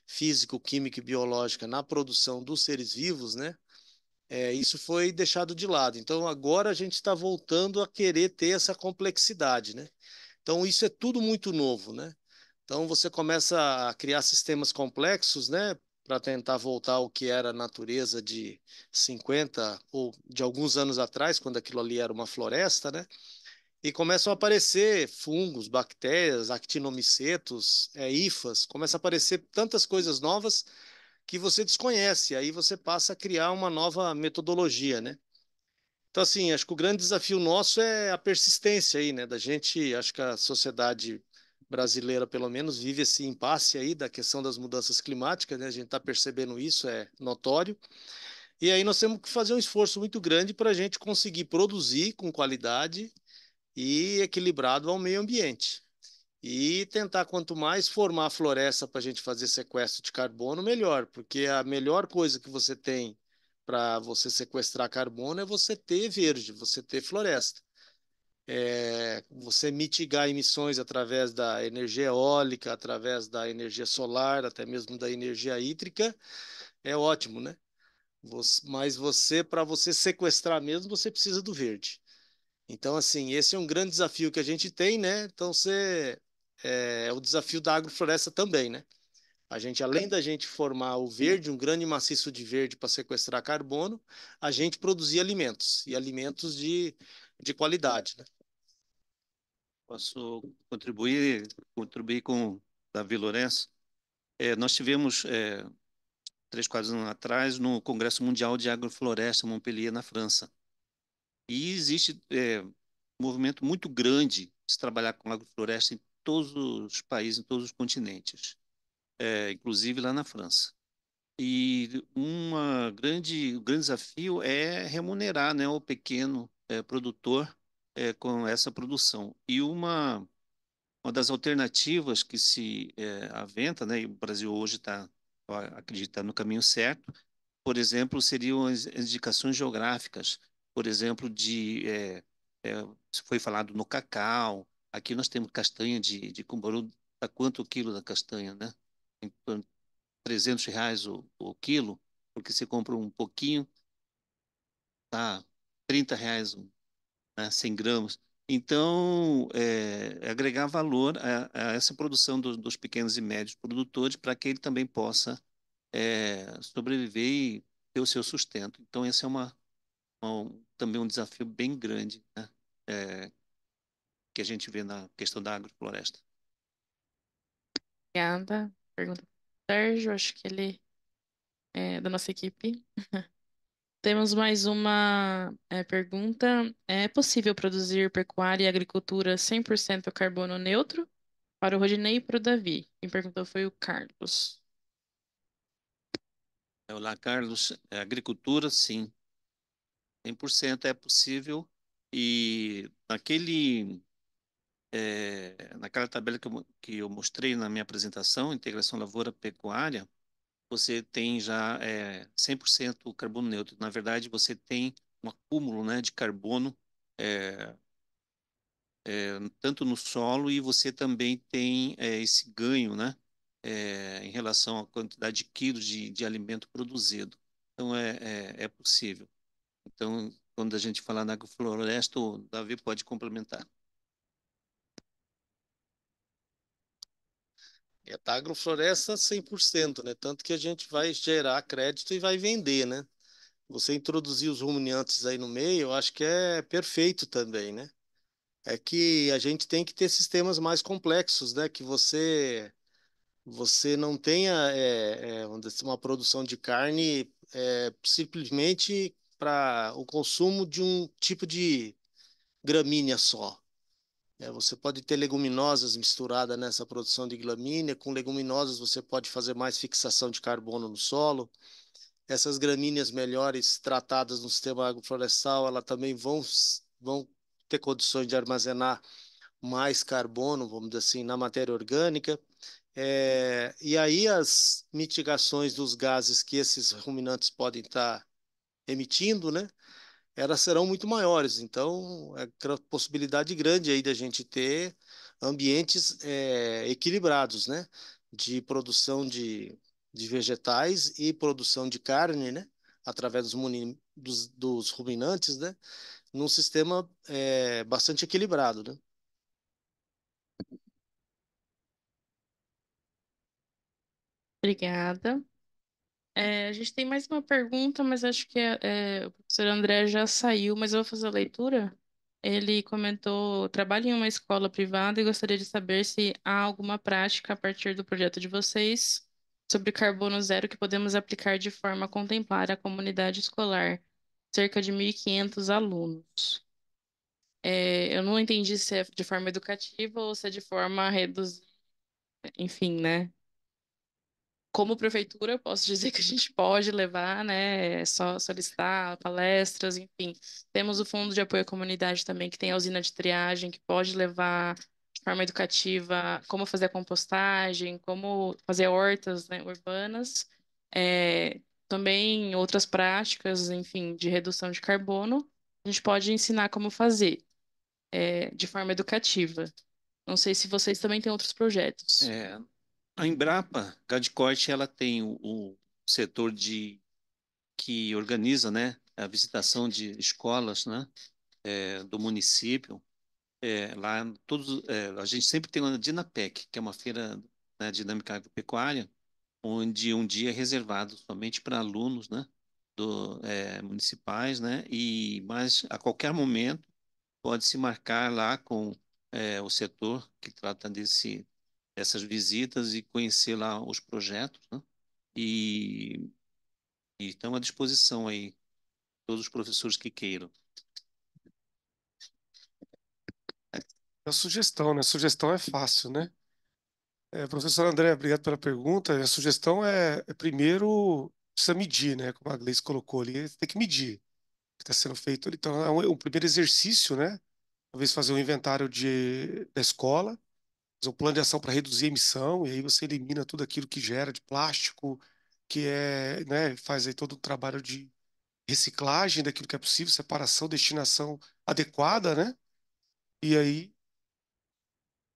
físico, química e biológica na produção dos seres vivos, né? Isso foi deixado de lado. Então, agora a gente está voltando a querer ter essa complexidade, né? Então, isso é tudo muito novo, né? Então, você começa a criar sistemas complexos, né? Para tentar voltar ao que era a natureza de 50 ou de alguns anos atrás, quando aquilo ali era uma floresta, né? E começam a aparecer fungos, bactérias, actinomicetos, hifas, começa a aparecer tantas coisas novas que você desconhece. Aí você passa a criar uma nova metodologia, né? Então, assim, acho que o grande desafio nosso é a persistência aí, né? Da gente, acho que a sociedade brasileira, pelo menos, vive esse impasse aí da questão das mudanças climáticas, né? A gente está percebendo isso, é notório. E aí nós temos que fazer um esforço muito grande para a gente conseguir produzir com qualidade e equilibrado ao meio ambiente. E tentar, quanto mais formar a floresta para a gente fazer sequestro de carbono, melhor, porque a melhor coisa que você tem para você sequestrar carbono é você ter verde, você ter floresta. Você mitigar emissões através da energia eólica, através da energia solar, até mesmo da energia hídrica, é ótimo, né? Mas para você sequestrar mesmo, você precisa do verde. Então, assim, esse é um grande desafio que a gente tem, né? Então, é o desafio da agrofloresta também, né? A gente, além da gente formar o verde, um grande maciço de verde para sequestrar carbono, a gente produzir alimentos, e alimentos de qualidade, né? Posso contribuir com o Davi Lourenço? Nós tivemos, 3, 4 anos atrás, no Congresso Mundial de Agrofloresta, Montpellier, na França. E existe um movimento muito grande de se trabalhar com agrofloresta em todos os países, em todos os continentes, inclusive lá na França. E um grande desafio é remunerar, né, o pequeno produtor com essa produção. E uma das alternativas que se aventa, né, e o Brasil hoje está, acredito, tá no caminho certo, por exemplo, seriam as indicações geográficas, por exemplo, foi falado no cacau, aqui nós temos castanha de Cumbaru, a quanto o quilo da castanha, né? Em torno de R$ 300 o quilo, porque você compra um pouquinho, tá R$ 30, né, 100 gramas. Então, agregar valor a essa produção dos pequenos e médios produtores para que ele também possa sobreviver e ter o seu sustento. Então, esse é também um desafio bem grande, né? Que a gente vê na questão da agrofloresta. Obrigada. Pergunta para o Sérgio, acho que ele é da nossa equipe. Temos mais uma pergunta. É possível produzir pecuária e agricultura 100% carbono neutro? Para o Rodinei e para o Davi. Quem perguntou foi o Carlos. Olá, Carlos. Agricultura, sim, 100% é possível. E naquela tabela que eu mostrei na minha apresentação, integração lavoura-pecuária, você tem já 100% carbono neutro. Na verdade, você tem um acúmulo, né, de carbono é, tanto no solo e você também tem esse ganho, né, em relação à quantidade de quilos de alimento produzido. Então, é possível. Então, quando a gente fala na agrofloresta, o Davi pode complementar. É da agrofloresta 100%, né? Tanto que a gente vai gerar crédito e vai vender, né? Você introduzir os ruminantes aí no meio, eu acho que é perfeito também, né? É que a gente tem que ter sistemas mais complexos, né? Que você não tenha vamos dizer assim, uma produção de carne simplesmente para o consumo de um tipo de gramínea só. Você pode ter leguminosas misturadas nessa produção de gramínea. Com leguminosas você pode fazer mais fixação de carbono no solo. Essas gramíneas melhores tratadas no sistema agroflorestal, elas também vão ter condições de armazenar mais carbono, vamos dizer assim, na matéria orgânica. E aí as mitigações dos gases que esses ruminantes podem estar emitindo, né? Elas serão muito maiores. Então, é a possibilidade grande aí da gente ter ambientes equilibrados, né? De produção de vegetais e produção de carne, né? Através dos ruminantes, né? Num sistema bastante equilibrado, né? Obrigada. A gente tem mais uma pergunta, mas acho que o professor André já saiu, mas eu vou fazer a leitura. Ele comentou, trabalha em uma escola privada e gostaria de saber se há alguma prática a partir do projeto de vocês sobre carbono zero que podemos aplicar de forma a contemplar a comunidade escolar, cerca de 1.500 alunos. Eu não entendi se é de forma educativa ou se é de forma a reduzir, enfim, né? Como prefeitura, eu posso dizer que a gente pode levar, né? É só solicitar palestras, enfim. Temos o Fundo de Apoio à Comunidade também, que tem a usina de triagem, que pode levar de forma educativa como fazer a compostagem, como fazer hortas, né, urbanas. Também outras práticas, enfim, de redução de carbono. A gente pode ensinar como fazer, de forma educativa. Não sei se vocês também têm outros projetos. A Embrapa, Corte, ela tem o setor que organiza, né, a visitação de escolas, né, do município. Lá a gente sempre tem uma Dinapec, que é uma feira, né, dinâmica agropecuária, onde um dia é reservado somente para alunos, né, municipais, né, mas a qualquer momento pode se marcar lá com o setor que trata dessas visitas e conhecer lá os projetos, né, e, e estão à disposição aí todos os professores que queiram. A sugestão, né? Sugestão é fácil, né? Professor André, obrigado pela pergunta. A sugestão primeiro, precisa medir, né? Como a Gleice colocou ali, tem que medir o que está sendo feito. Então, um primeiro exercício, né? Talvez fazer um inventário da escola, fazer um plano de ação para reduzir a emissão, e aí você elimina tudo aquilo que gera de plástico, né? Faz aí todo um trabalho de reciclagem daquilo que é possível, separação, destinação adequada, né? E aí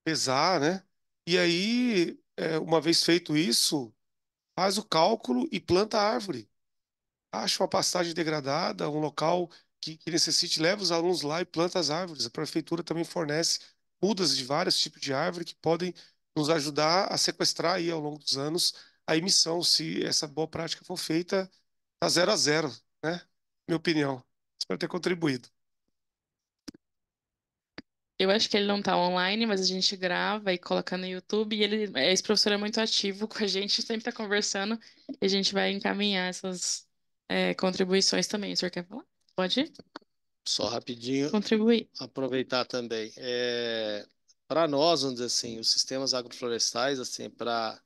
pesar, né? E aí, uma vez feito isso, faz o cálculo e planta a árvore. Acha uma pastagem degradada, um local que necessite, leva os alunos lá e planta as árvores. A prefeitura também fornece mudas de vários tipos de árvore que podem nos ajudar a sequestrar aí ao longo dos anos a emissão, se essa boa prática for feita a 0 a 0, né? Minha opinião. Espero ter contribuído. Eu acho que ele não tá online, mas a gente grava e coloca no YouTube. E esse professor é muito ativo com a gente, sempre tá conversando. E a gente vai encaminhar essas contribuições também. O senhor quer falar? Pode Só rapidinho, contribuir. aproveitar também. Para nós, vamos dizer assim, os sistemas agroflorestais, assim, para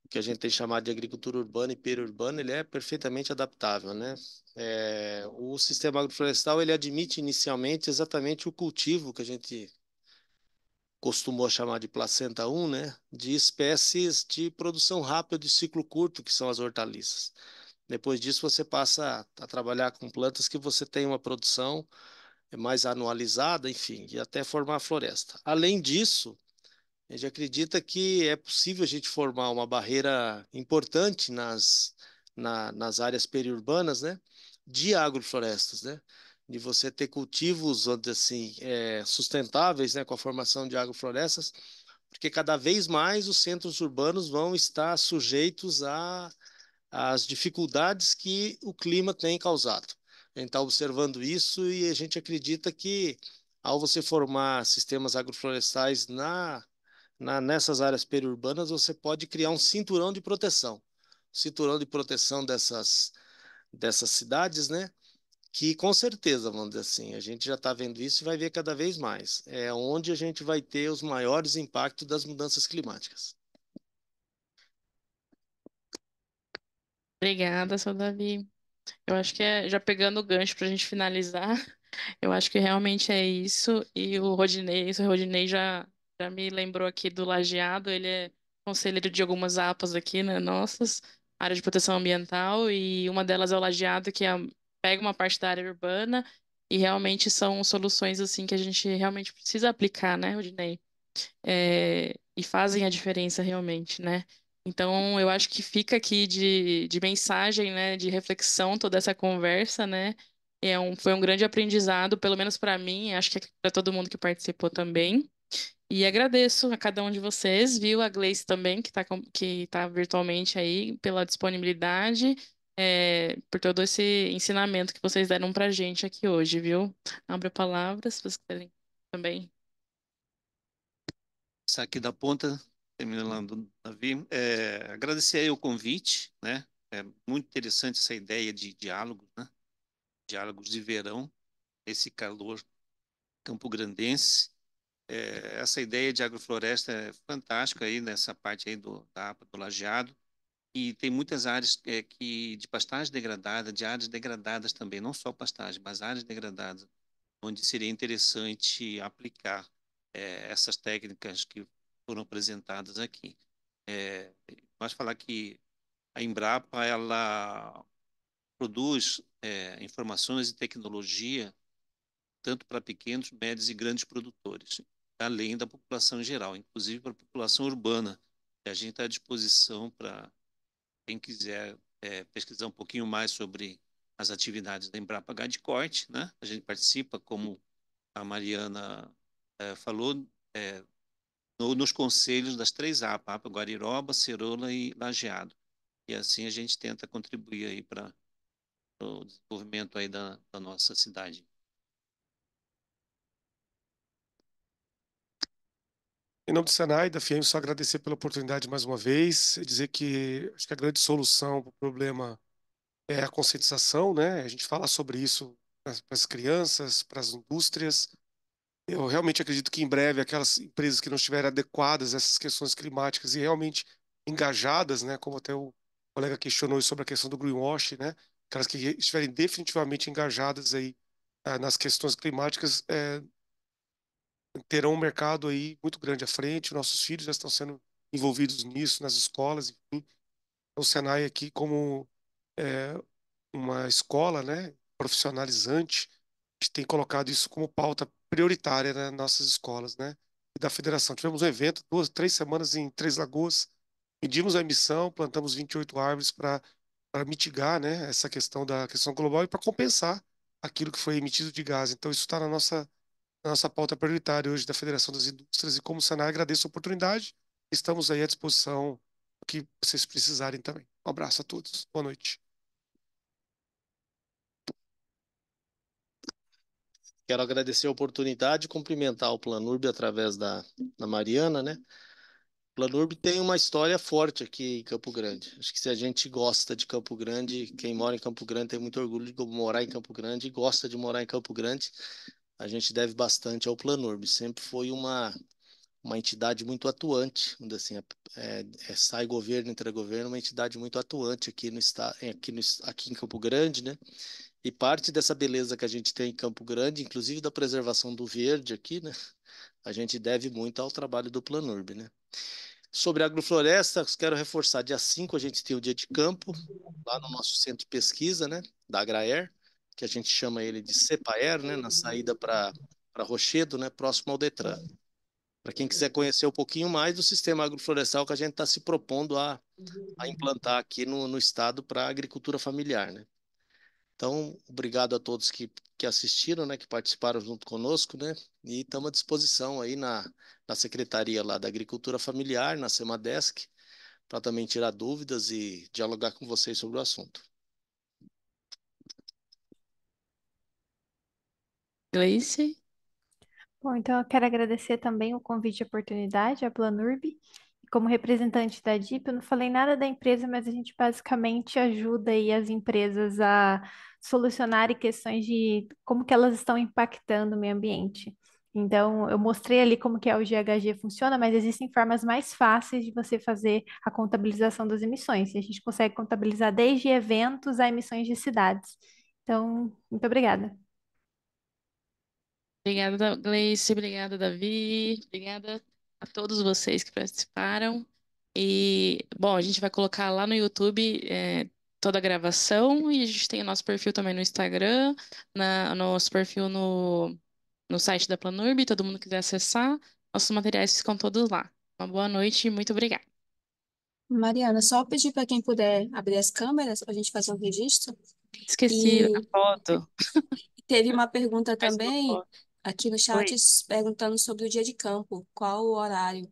o que a gente tem chamado de agricultura urbana e periurbana, ele é perfeitamente adaptável, né? O sistema agroflorestal, ele admite inicialmente exatamente o cultivo que a gente costumou chamar de placenta 1, né? De espécies de produção rápida de ciclo curto, que são as hortaliças. Depois disso, você passa a trabalhar com plantas que você tem uma produção mais anualizada, enfim, e até formar a floresta. Além disso, a gente acredita que é possível a gente formar uma barreira importante nas áreas periurbanas, né, de agroflorestas, né, de você ter cultivos, vamos dizer assim, sustentáveis, né, com a formação de agroflorestas, porque cada vez mais os centros urbanos vão estar sujeitos às dificuldades que o clima tem causado. A gente está observando isso e a gente acredita que, ao você formar sistemas agroflorestais nessas áreas periurbanas, você pode criar um cinturão de proteção dessas cidades, né? Que com certeza, vamos dizer assim, a gente já está vendo isso e vai ver cada vez mais. É onde a gente vai ter os maiores impactos das mudanças climáticas. Obrigada, seu Davi. Eu acho que já pegando o gancho para a gente finalizar, eu acho que realmente é isso. E o Rodinei já me lembrou aqui do Lajeado, ele é conselheiro de algumas APAs aqui, né, nossas, área de proteção ambiental, e uma delas é o Lajeado, pega uma parte da área urbana, e realmente são soluções assim que a gente realmente precisa aplicar, né, Rodinei? E fazem a diferença realmente, né? Então, eu acho que fica aqui de mensagem, né, de reflexão toda essa conversa, né? Foi um grande aprendizado, pelo menos para mim, acho que para todo mundo que participou também. E agradeço a cada um de vocês, viu? A Gleice também, que tá virtualmente aí, pela disponibilidade, por todo esse ensinamento que vocês deram para a gente aqui hoje, viu? Abro a palavra, se vocês quiserem também. Isso aqui da ponta, terminando, Davi, agradecer aí o convite, né? É muito interessante essa ideia de diálogos, né? Diálogos de verão, esse calor campograndense. Essa ideia de agrofloresta é fantástica aí nessa parte aí da APA do Lajeado. E tem muitas áreas de pastagem degradada, de áreas degradadas também, não só pastagem, mas áreas degradadas, onde seria interessante aplicar essas técnicas que foram apresentadas aqui. Mas falar que a Embrapa ela produz informações e tecnologia tanto para pequenos, médios e grandes produtores, além da população em geral, inclusive para a população urbana. E a gente está à disposição para quem quiser pesquisar um pouquinho mais sobre as atividades da Embrapa Gade Corte, né? A gente participa, como a Mariana falou, nos conselhos das 3 APA, APA Guariroba, Cerola e Lajeado. E assim a gente tenta contribuir aí para o desenvolvimento aí da nossa cidade. Em nome do Senai, da FIEM, só agradecer pela oportunidade mais uma vez, e dizer que acho que a grande solução para o problema é a conscientização, né? A gente fala sobre isso para as crianças, para as indústrias. Eu realmente acredito que em breve aquelas empresas que não estiverem adequadas a essas questões climáticas e realmente engajadas, né? Como até o colega questionou sobre a questão do greenwash, né? Aquelas que estiverem definitivamente engajadas aí nas questões climáticas, terão um mercado aí muito grande à frente. Nossos filhos já estão sendo envolvidos nisso, nas escolas, enfim. O Senai aqui como é, uma escola, né, profissionalizante, a gente tem colocado isso como pauta prioritária nas nossas escolas, né, e da federação. Tivemos um evento, 3 semanas em Três Lagoas, medimos a emissão, plantamos 28 árvores para mitigar, né, essa questão da questão global e para compensar aquilo que foi emitido de gás. Então, isso está na nossa pauta prioritária hoje da Federação das Indústrias. E como Senai, agradeço a oportunidade. Estamos aí à disposição do que vocês precisarem também. Um abraço a todos. Boa noite. Quero agradecer a oportunidade e cumprimentar o Planurb através da Mariana, né? O Planurb tem uma história forte aqui em Campo Grande. Acho que se a gente gosta de Campo Grande, quem mora em Campo Grande tem muito orgulho de morar em Campo Grande e gosta de morar em Campo Grande, a gente deve bastante ao Planurb. Sempre foi uma entidade muito atuante, onde assim, sai governo, entra governo, uma entidade muito atuante aqui no estado, aqui em Campo Grande, né? E parte dessa beleza que a gente tem em Campo Grande, inclusive da preservação do verde aqui, né? A gente deve muito ao trabalho do Planurb, né? Sobre agrofloresta, quero reforçar, dia 5 a gente tem o dia de campo, lá no nosso centro de pesquisa, né? Da Agraer, que a gente chama ele de CEPAER, né? Na saída para Rochedo, né? Próximo ao Detran. Para quem quiser conhecer um pouquinho mais do sistema agroflorestal que a gente está se propondo a implantar aqui no estado para a agricultura familiar, né? Então, obrigado a todos que assistiram, né, que participaram junto conosco, né, e estamos à disposição aí na Secretaria lá da Agricultura Familiar, na Semadesc, para também tirar dúvidas e dialogar com vocês sobre o assunto. Gleice? Bom, então eu quero agradecer também o convite e a oportunidade à Planurb. Como representante da DIP, eu não falei nada da empresa, mas a gente basicamente ajuda aí as empresas a solucionarem questões de como que elas estão impactando o meio ambiente. Então, eu mostrei ali como que é o GHG funciona, mas existem formas mais fáceis de você fazer a contabilização das emissões. E a gente consegue contabilizar desde eventos a emissões de cidades. Então, muito obrigada. Obrigada, Gleice. Obrigada, Davi. Obrigada a todos vocês que participaram. E, bom, a gente vai colocar lá no YouTube, toda a gravação e a gente tem o nosso perfil também no Instagram, nosso perfil no site da Planurb, todo mundo quiser acessar, nossos materiais ficam todos lá. Uma boa noite e muito obrigada. Mariana, só pedir para quem puder abrir as câmeras para a gente fazer um registro. Esqueci a E foto. teve uma pergunta Faz uma também foto. aqui no chat Oi. perguntando sobre o dia de campo. Qual o horário?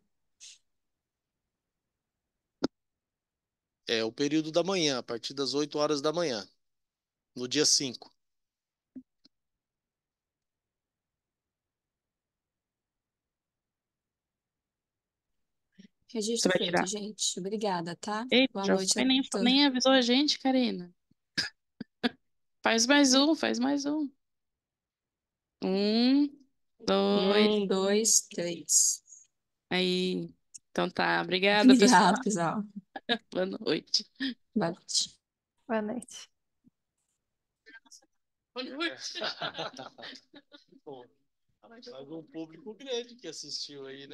É o período da manhã, a partir das 8 horas da manhã, no dia 5. Você Registro vai feito, tirar? gente. Obrigada, tá? Eita, Boa já noite foi, a nem, todos. nem avisou a gente, Karina. Faz mais um, faz mais um. Um, dois, 1, 2, 3. aí. Então tá, obrigada, pessoal. Obrigada, pessoal. Boa noite. Boa noite. Boa noite. Boa noite. Bom, mas um público grande que assistiu aí, né?